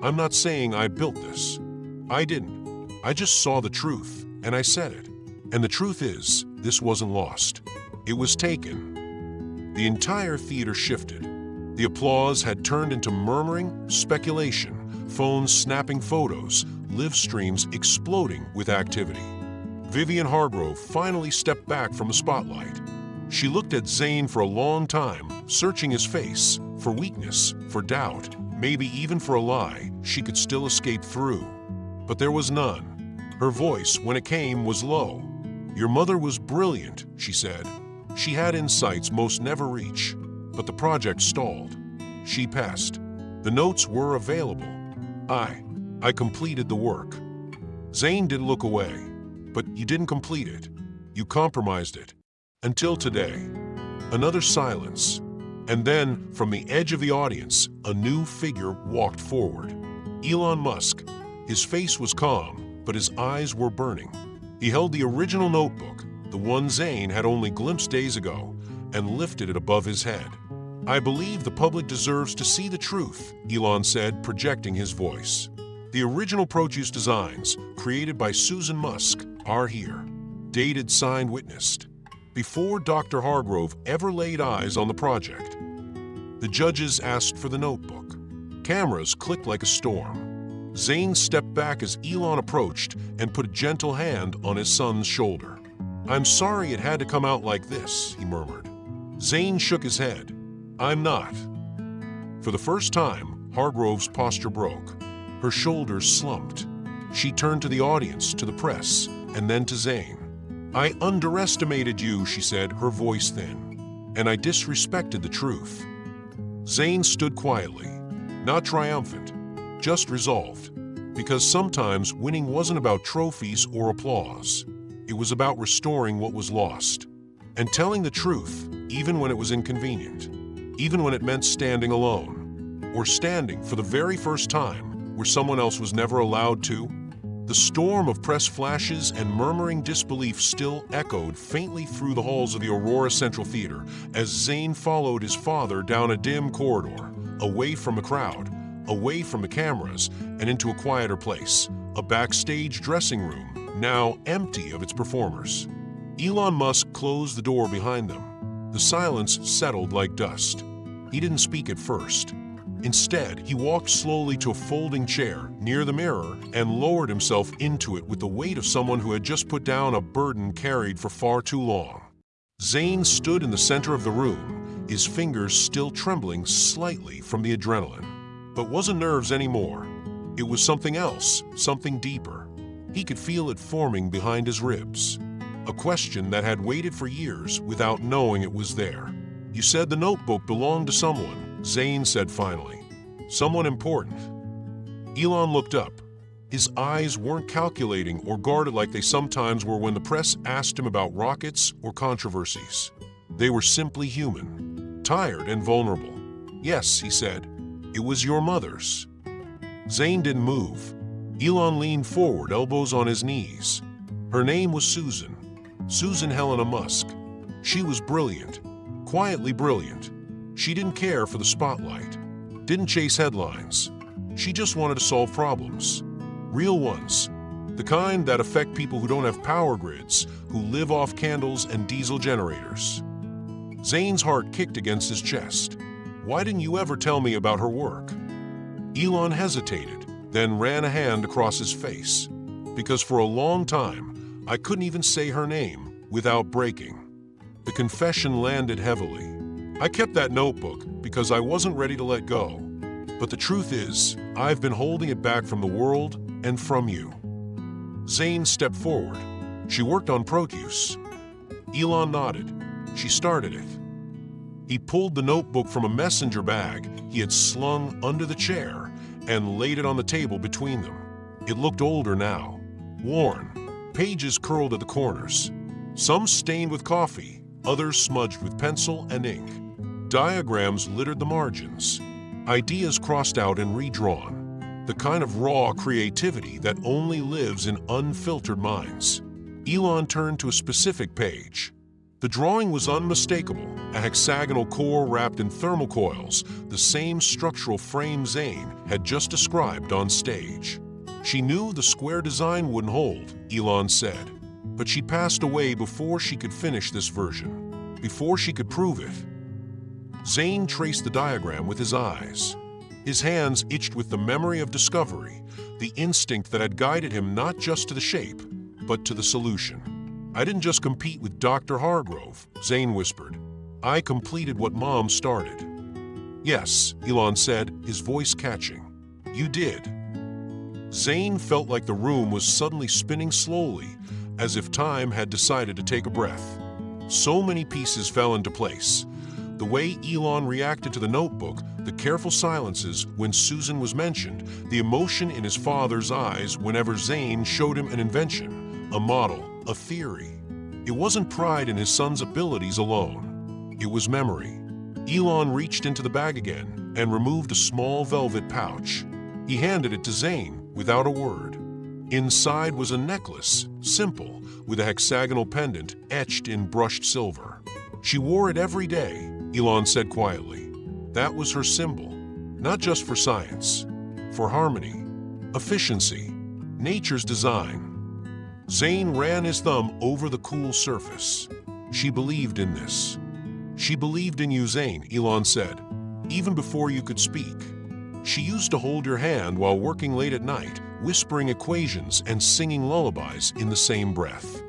"I'm not saying I built this. I didn't. I just saw the truth, and I said it. And the truth is, this wasn't lost. It was taken." The entire theater shifted. The applause had turned into murmuring, speculation, phones snapping photos, live streams exploding with activity. Vivian Hargrove finally stepped back from the spotlight. She looked at Zayn for a long time, searching his face, for weakness, for doubt, maybe even for a lie she could still escape through. But there was none. Her voice, when it came, was low. "Your mother was brilliant," she said. "She had insights most never reach, but the project stalled. She passed. The notes were available. I completed the work." Zayn didn't look away. "But you didn't complete it. You compromised it. Until today." Another silence. And then, from the edge of the audience, a new figure walked forward. Elon Musk. His face was calm, but his eyes were burning. He held the original notebook, the one Zayn had only glimpsed days ago, and lifted it above his head. "I believe the public deserves to see the truth," Elon said, projecting his voice. "The original Proteus designs, created by Zayn Musk, are here. Dated, signed, witnessed. Before Dr. Hargrove ever laid eyes on the project." The judges asked for the notebook. Cameras clicked like a storm. Zayn stepped back as Elon approached and put a gentle hand on his son's shoulder. "I'm sorry it had to come out like this," he murmured. Zayn shook his head. "I'm not." For the first time, Hargrove's posture broke. Her shoulders slumped. She turned to the audience, to the press, and then to Zayn. "I underestimated you," she said, her voice thin. "And I disrespected the truth." Zayn stood quietly, not triumphant, just resolved. Because sometimes winning wasn't about trophies or applause. It was about restoring what was lost. And telling the truth, even when it was inconvenient. Even when it meant standing alone. Or standing for the very first time where someone else was never allowed to. The storm of press flashes and murmuring disbelief still echoed faintly through the halls of the Aurora Central Theater as Zayn followed his father down a dim corridor, away from the crowd, away from the cameras, and into a quieter place, a backstage dressing room, now empty of its performers. Elon Musk closed the door behind them. The silence settled like dust. He didn't speak at first. Instead, he walked slowly to a folding chair near the mirror and lowered himself into it with the weight of someone who had just put down a burden carried for far too long. Zayn stood in the center of the room, his fingers still trembling slightly from the adrenaline. But wasn't nerves anymore. It was something else, something deeper. He could feel it forming behind his ribs. A question that had waited for years without knowing it was there. "You said the notebook belonged to someone," Zayn said finally. "Someone important." Elon looked up. His eyes weren't calculating or guarded like they sometimes were when the press asked him about rockets or controversies. They were simply human, tired and vulnerable. "Yes," he said, "it was your mother's." Zayn didn't move. Elon leaned forward, elbows on his knees. Her name was Susan Helena Musk. She was brilliant, quietly brilliant. She didn't care for the spotlight, didn't chase headlines. She just wanted to solve problems. Real ones. The kind that affect people who don't have power grids, who live off candles and diesel generators. Zayn's heart kicked against his chest. "Why didn't you ever tell me about her work?" Elon hesitated, then ran a hand across his face. "Because for a long time, I couldn't even say her name without breaking." The confession landed heavily. "I kept that notebook because I wasn't ready to let go. But the truth is, I've been holding it back from the world and from you." Zayn stepped forward. "She worked on Proteus." Elon nodded. "She started it." He pulled the notebook from a messenger bag he had slung under the chair and laid it on the table between them. It looked older now, worn, pages curled at the corners. Some stained with coffee, others smudged with pencil and ink. Diagrams littered the margins. Ideas crossed out and redrawn. The kind of raw creativity that only lives in unfiltered minds. Elon turned to a specific page. The drawing was unmistakable, a hexagonal core wrapped in thermal coils, the same structural frame Zayn had just described on stage. She knew the square design wouldn't hold, Elon said, but she passed away before she could finish this version, before she could prove it. Zayn traced the diagram with his eyes. His hands itched with the memory of discovery, the instinct that had guided him not just to the shape, but to the solution. "I didn't just compete with Dr. Hargrove," Zayn whispered. "I completed what Mom started." "Yes," Elon said, his voice catching. "You did." Zayn felt like the room was suddenly spinning slowly, as if time had decided to take a breath. So many pieces fell into place. The way Elon reacted to the notebook, the careful silences when Susan was mentioned, the emotion in his father's eyes whenever Zayn showed him an invention, a model, a theory. It wasn't pride in his son's abilities alone. It was memory. Elon reached into the bag again and removed a small velvet pouch. He handed it to Zayn without a word. Inside was a necklace, simple, with a hexagonal pendant etched in brushed silver. "She wore it every day," Elon said quietly. "That was her symbol, not just for science, for harmony, efficiency, nature's design." Zayn ran his thumb over the cool surface. "She believed in this." "She believed in you, Zayn," Elon said, "even before you could speak. She used to hold your hand while working late at night, whispering equations and singing lullabies in the same breath."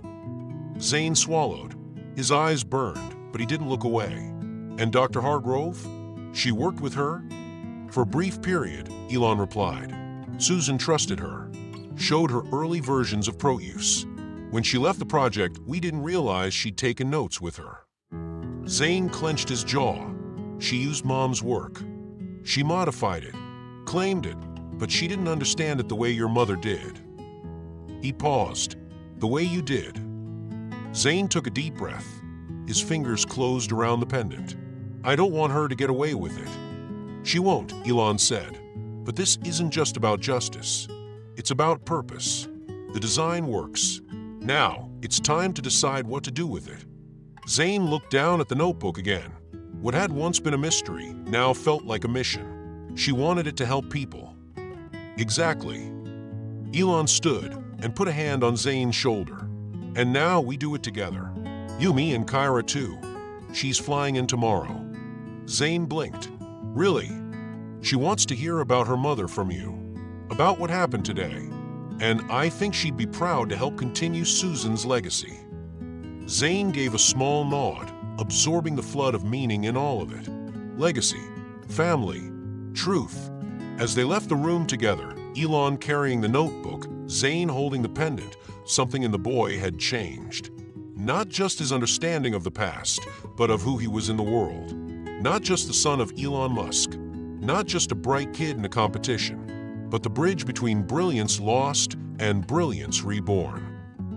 Zayn swallowed. His eyes burned, but he didn't look away. "And Dr. Hargrove? She worked with her?" "For a brief period," Elon replied. "Susan trusted her, showed her early versions of Proteus. When she left the project, we didn't realize she'd taken notes with her." Zayn clenched his jaw. "She used Mom's work. She modified it, claimed it, but she didn't understand it the way your mother did." He paused. "The way you did." Zayn took a deep breath. His fingers closed around the pendant. "I don't want her to get away with it." "She won't," Elon said. "But this isn't just about justice. It's about purpose. The design works. Now, it's time to decide what to do with it." Zayn looked down at the notebook again. What had once been a mystery now felt like a mission. She wanted it to help people. "Exactly." Elon stood and put a hand on Zayn's shoulder. "And now we do it together. You, me, and Kyra too. She's flying in tomorrow." Zayn blinked. "Really? She wants to hear about her mother from you, about what happened today. And I think she'd be proud to help continue Susan's legacy." Zayn gave a small nod, absorbing the flood of meaning in all of it. Legacy, family, truth. As they left the room together, Elon carrying the notebook, Zayn holding the pendant, something in the boy had changed. Not just his understanding of the past, but of who he was in the world. Not just the son of Elon Musk, not just a bright kid in a competition, but the bridge between brilliance lost and brilliance reborn.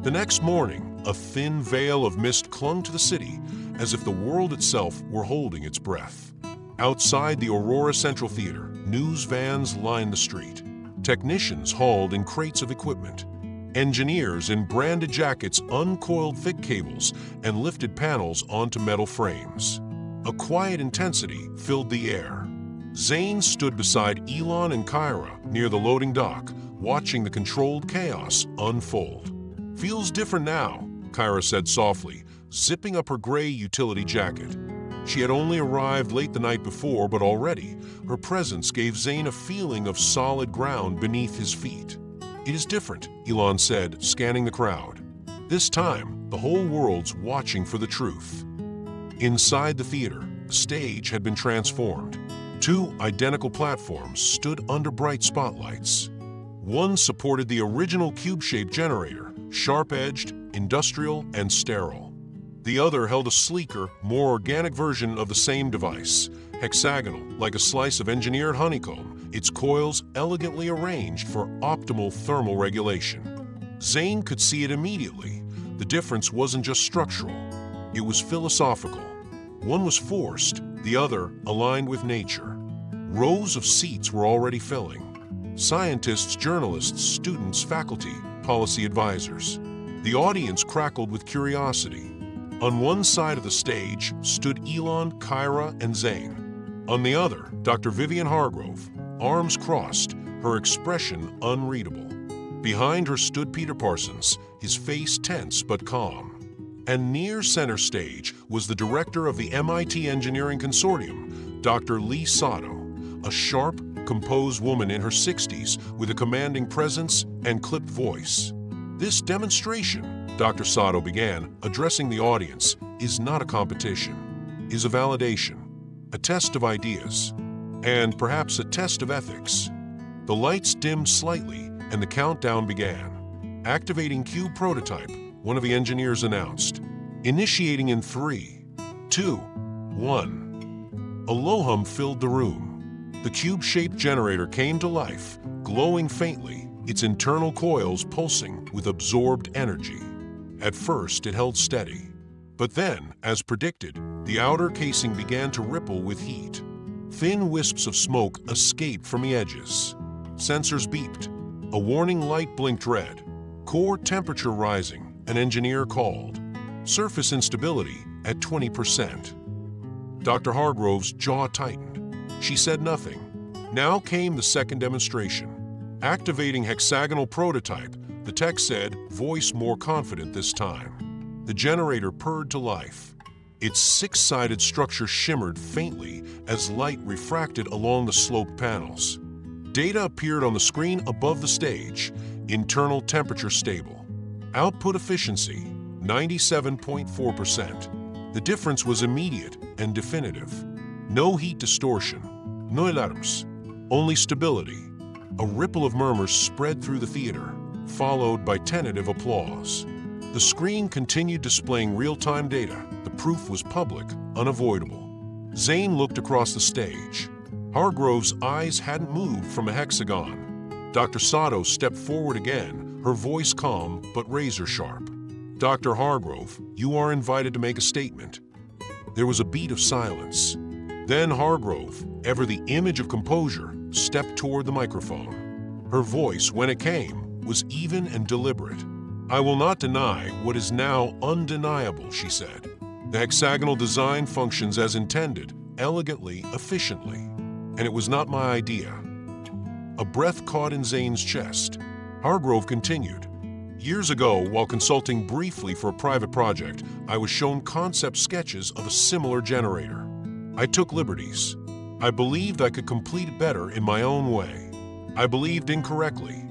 The next morning, a thin veil of mist clung to the city, as if the world itself were holding its breath. Outside the Aurora Central Theater, news vans lined the street. Technicians hauled in crates of equipment. Engineers in branded jackets uncoiled thick cables and lifted panels onto metal frames. A quiet intensity filled the air. Zayn stood beside Elon and Kyra near the loading dock, watching the controlled chaos unfold. "Feels different now," Kyra said softly, zipping up her gray utility jacket. She had only arrived late the night before, but already her presence gave Zayn a feeling of solid ground beneath his feet. "It is different," Elon said, scanning the crowd. "This time, the whole world's watching for the truth." Inside the theater, the stage had been transformed. Two identical platforms stood under bright spotlights. One supported the original cube-shaped generator, sharp-edged, industrial, and sterile. The other held a sleeker, more organic version of the same device, hexagonal, like a slice of engineered honeycomb, its coils elegantly arranged for optimal thermal regulation. Zayn could see it immediately. The difference wasn't just structural, it was philosophical. One was forced, the other aligned with nature. Rows of seats were already filling. Scientists, journalists, students, faculty, policy advisors. The audience crackled with curiosity. On one side of the stage stood Elon, Kyra, and Zayn. On the other, Dr. Vivian Hargrove, arms crossed, her expression unreadable. Behind her stood Peter Parsons, his face tense but calm. And near center stage was the director of the MIT Engineering Consortium, Dr. Lee Sato, a sharp, composed woman in her 60s with a commanding presence and clipped voice. This demonstration, Dr. Sato began, addressing the audience, is not a competition, is a validation, a test of ideas, and perhaps a test of ethics. The lights dimmed slightly and the countdown began. Activating cube prototype, one of the engineers announced. Initiating in 3, 2, 1. A low hum filled the room. The cube-shaped generator came to life, glowing faintly, its internal coils pulsing with absorbed energy. At first, it held steady. But then, as predicted, the outer casing began to ripple with heat. Thin wisps of smoke escaped from the edges. Sensors beeped. A warning light blinked red. Core temperature rising, an engineer called. Surface instability at 20%. Dr. Hargrove's jaw tightened. She said nothing. Now came the second demonstration. Activating hexagonal prototype, the tech said, voice more confident this time. The generator purred to life. Its six-sided structure shimmered faintly as light refracted along the sloped panels. Data appeared on the screen above the stage. Internal temperature stable. Output efficiency, 97.4%. The difference was immediate and definitive. No heat distortion, no alarms, only stability. A ripple of murmurs spread through the theater, followed by tentative applause. The screen continued displaying real-time data. The proof was public, unavoidable. Zayn looked across the stage. Hargrove's eyes hadn't moved from a hexagon. Dr. Sato stepped forward again, her voice calm but razor-sharp. Dr. Hargrove, you are invited to make a statement. There was a beat of silence. Then Hargrove, ever the image of composure, stepped toward the microphone. Her voice, when it came, was even and deliberate. I will not deny what is now undeniable, she said. The hexagonal design functions as intended, elegantly, efficiently. And it was not my idea. A breath caught in Zayn's chest. Hargrove continued. Years ago, while consulting briefly for a private project, I was shown concept sketches of a similar generator. I took liberties. I believed I could complete it better in my own way. I believed incorrectly.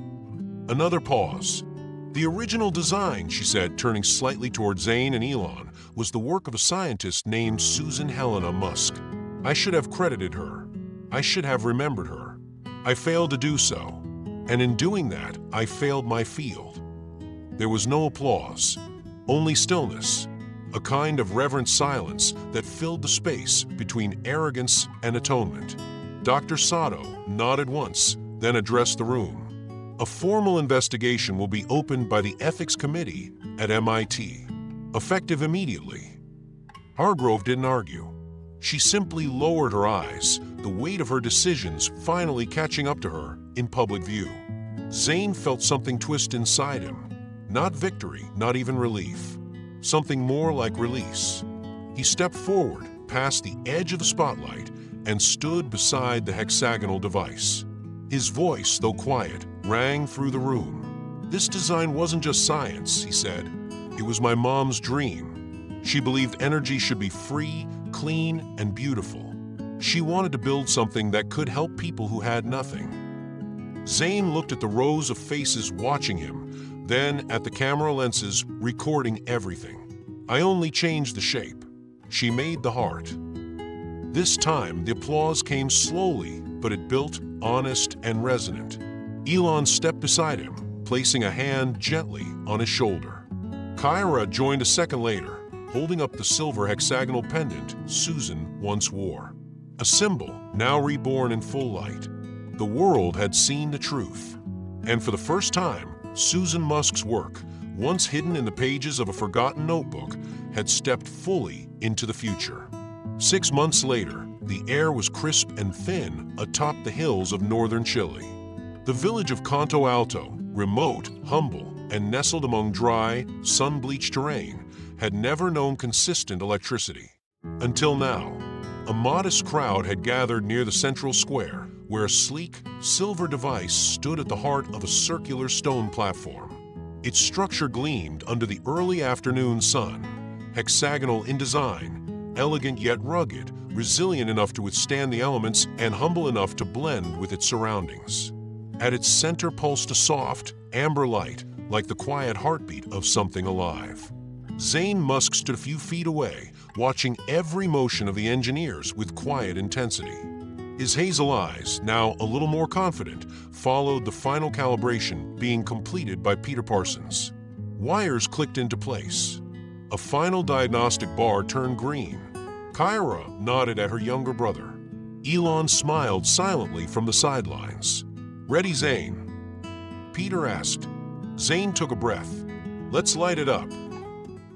Another pause. The original design, she said, turning slightly toward Zayn and Elon, was the work of a scientist named Susan Helena Musk. I should have credited her. I should have remembered her. I failed to do so. And in doing that, I failed my field. There was no applause, only stillness, a kind of reverent silence that filled the space between arrogance and atonement. Dr. Sato nodded once, then addressed the room. A formal investigation will be opened by the Ethics Committee at MIT, effective immediately. Hargrove didn't argue. She simply lowered her eyes, the weight of her decisions finally catching up to her in public view. Zayn felt something twist inside him. Not victory, not even relief. Something more like release. He stepped forward, past the edge of the spotlight, and stood beside the hexagonal device. His voice, though quiet, rang through the room. This design wasn't just science, he said. It was my mom's dream. She believed energy should be free, clean, and beautiful. She wanted to build something that could help people who had nothing. Zayn looked at the rows of faces watching him, then at the camera lenses recording everything. I only changed the shape. She made the heart. This time, the applause came slowly, but it built, honest and resonant. Elon stepped beside him, placing a hand gently on his shoulder. Kyra joined a second later, holding up the silver hexagonal pendant Susan once wore. A symbol, now reborn in full light. The world had seen the truth. And for the first time, Susan Musk's work, once hidden in the pages of a forgotten notebook, had stepped fully into the future. 6 months later, the air was crisp and thin atop the hills of northern Chile. The village of Canto Alto, remote, humble, and nestled among dry, sun-bleached terrain, had never known consistent electricity. Until now, a modest crowd had gathered near the central square, where a sleek, silver device stood at the heart of a circular stone platform. Its structure gleamed under the early afternoon sun, hexagonal in design, elegant yet rugged, resilient enough to withstand the elements and humble enough to blend with its surroundings. At its center pulsed a soft, amber light, like the quiet heartbeat of something alive. Zayn Musk stood a few feet away, watching every motion of the engineers with quiet intensity. His hazel eyes, now a little more confident, followed the final calibration being completed by Peter Parsons. Wires clicked into place. A final diagnostic bar turned green. Kyra nodded at her younger brother. Elon smiled silently from the sidelines. "Ready, Zayn?" Peter asked. Zayn took a breath. "Let's light it up."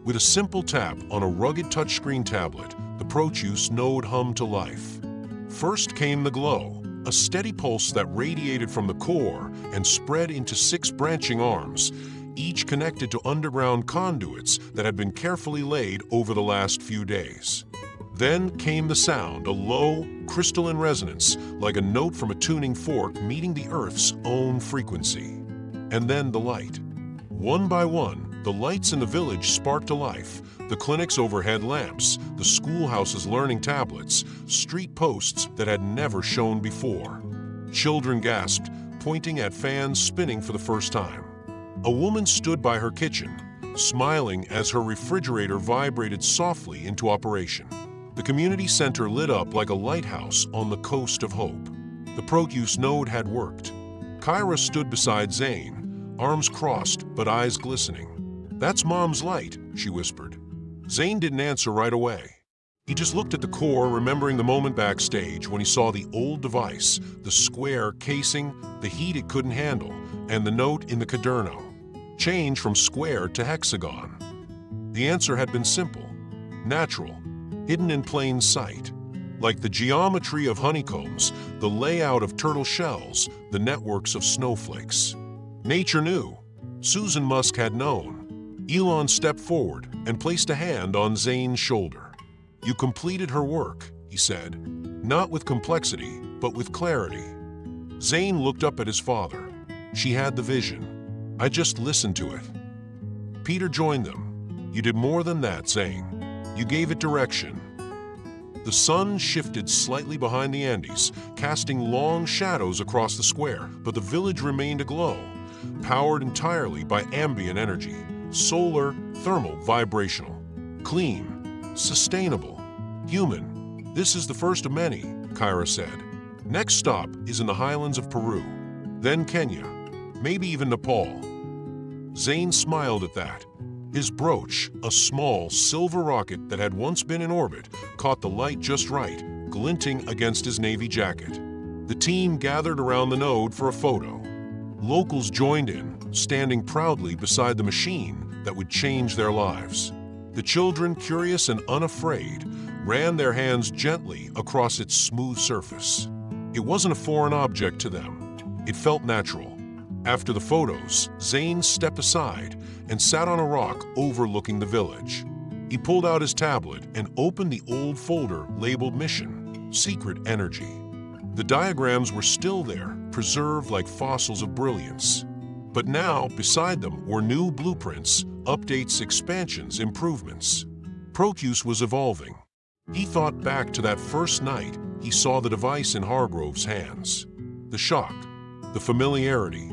With a simple tap on a rugged touchscreen tablet, the Proteus node hummed to life. First came the glow, a steady pulse that radiated from the core and spread into 6 branching arms, each connected to underground conduits that had been carefully laid over the last few days. Then came the sound, a low, crystalline resonance, like a note from a tuning fork meeting the Earth's own frequency. And then the light. One by one, the lights in the village sparked to life. The clinic's overhead lamps, the schoolhouse's learning tablets, street posts that had never shone before. Children gasped, pointing at fans spinning for the first time. A woman stood by her kitchen, smiling as her refrigerator vibrated softly into operation. The community center lit up like a lighthouse on the coast of hope. The Proteus node had worked. Kyra stood beside Zayn, arms crossed but eyes glistening. "That's Mom's light," she whispered. Zayn didn't answer right away. He just looked at the core, remembering the moment backstage when he saw the old device, the square casing, the heat it couldn't handle, and the note in the caderno. Change from square to hexagon. The answer had been simple, natural, hidden in plain sight. Like the geometry of honeycombs, the layout of turtle shells, the networks of snowflakes. Nature knew. Susan Musk had known. Elon stepped forward and placed a hand on Zayn's shoulder. "You completed her work," he said, not with complexity, but with clarity. Zayn looked up at his father. "She had the vision. I just listened to it." Peter joined them. "You did more than that, Zayn. You gave it direction." The sun shifted slightly behind the Andes, casting long shadows across the square, but the village remained aglow, powered entirely by ambient energy. Solar, thermal, vibrational. Clean, sustainable, human. "This is the first of many," Kyra said. "Next stop is in the highlands of Peru, then Kenya, maybe even Nepal." Zayn smiled at that. His brooch, a small silver rocket that had once been in orbit, caught the light just right, glinting against his navy jacket. The team gathered around the node for a photo. Locals joined in, standing proudly beside the machine that would change their lives. The children, curious and unafraid, ran their hands gently across its smooth surface. It wasn't a foreign object to them. It felt natural. After the photos, Zayn stepped aside and sat on a rock overlooking the village. He pulled out his tablet and opened the old folder labeled Mission, Secret Energy. The diagrams were still there, preserved like fossils of brilliance. But now, beside them, were new blueprints, updates, expansions, improvements. Proteus was evolving. He thought back to that first night he saw the device in Hargrove's hands. The shock, the familiarity,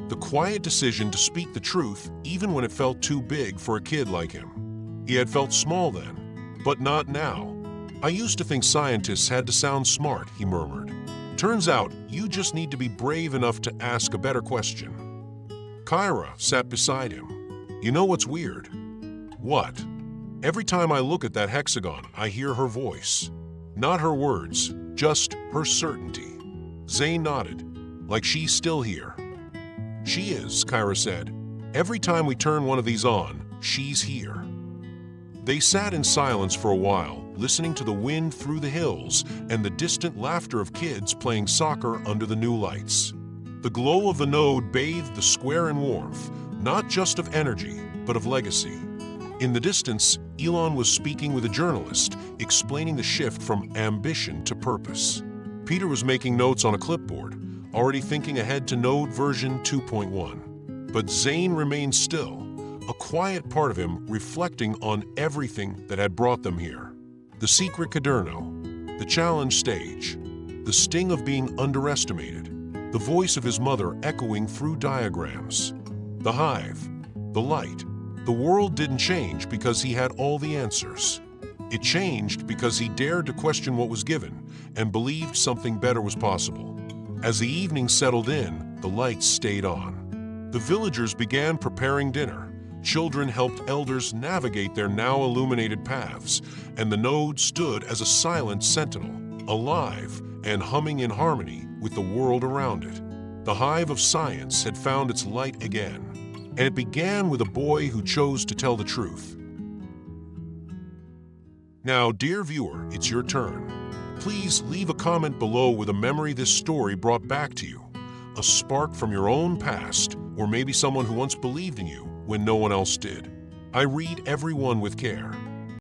the quiet decision to speak the truth even when it felt too big for a kid like him. He had felt small then, but not now. "I used to think scientists had to sound smart," he murmured. "Turns out you just need to be brave enough to ask a better question." Kyra sat beside him. "You know what's weird?" "What?" "Every time I look at that hexagon, I hear her voice. Not her words, just her certainty." Zayn nodded, "Like she's still here." "She is," Kyra said. "Every time we turn one of these on, she's here." They sat in silence for a while, listening to the wind through the hills and the distant laughter of kids playing soccer under the new lights. The glow of the node bathed the square in warmth, not just of energy, but of legacy. In the distance, Elon was speaking with a journalist, explaining the shift from ambition to purpose. Peter was making notes on a clipboard, already thinking ahead to node version 2.1. But Zayn remained still, a quiet part of him reflecting on everything that had brought them here. The secret caderno, The challenge stage. The sting of being underestimated. The voice of his mother echoing through diagrams. The hive. The light. The world didn't change because he had all the answers. It changed because he dared to question what was given and believed something better was possible. As the evening settled in, the lights stayed on. The villagers began preparing dinner. Children helped elders navigate their now illuminated paths, and the node stood as a silent sentinel, alive and humming in harmony with the world around it. The hive of science had found its light again, and it began with a boy who chose to tell the truth. Now, dear viewer, it's your turn. Please leave a comment below with a memory this story brought back to you, a spark from your own past, or maybe someone who once believed in you when no one else did. I read every one with care.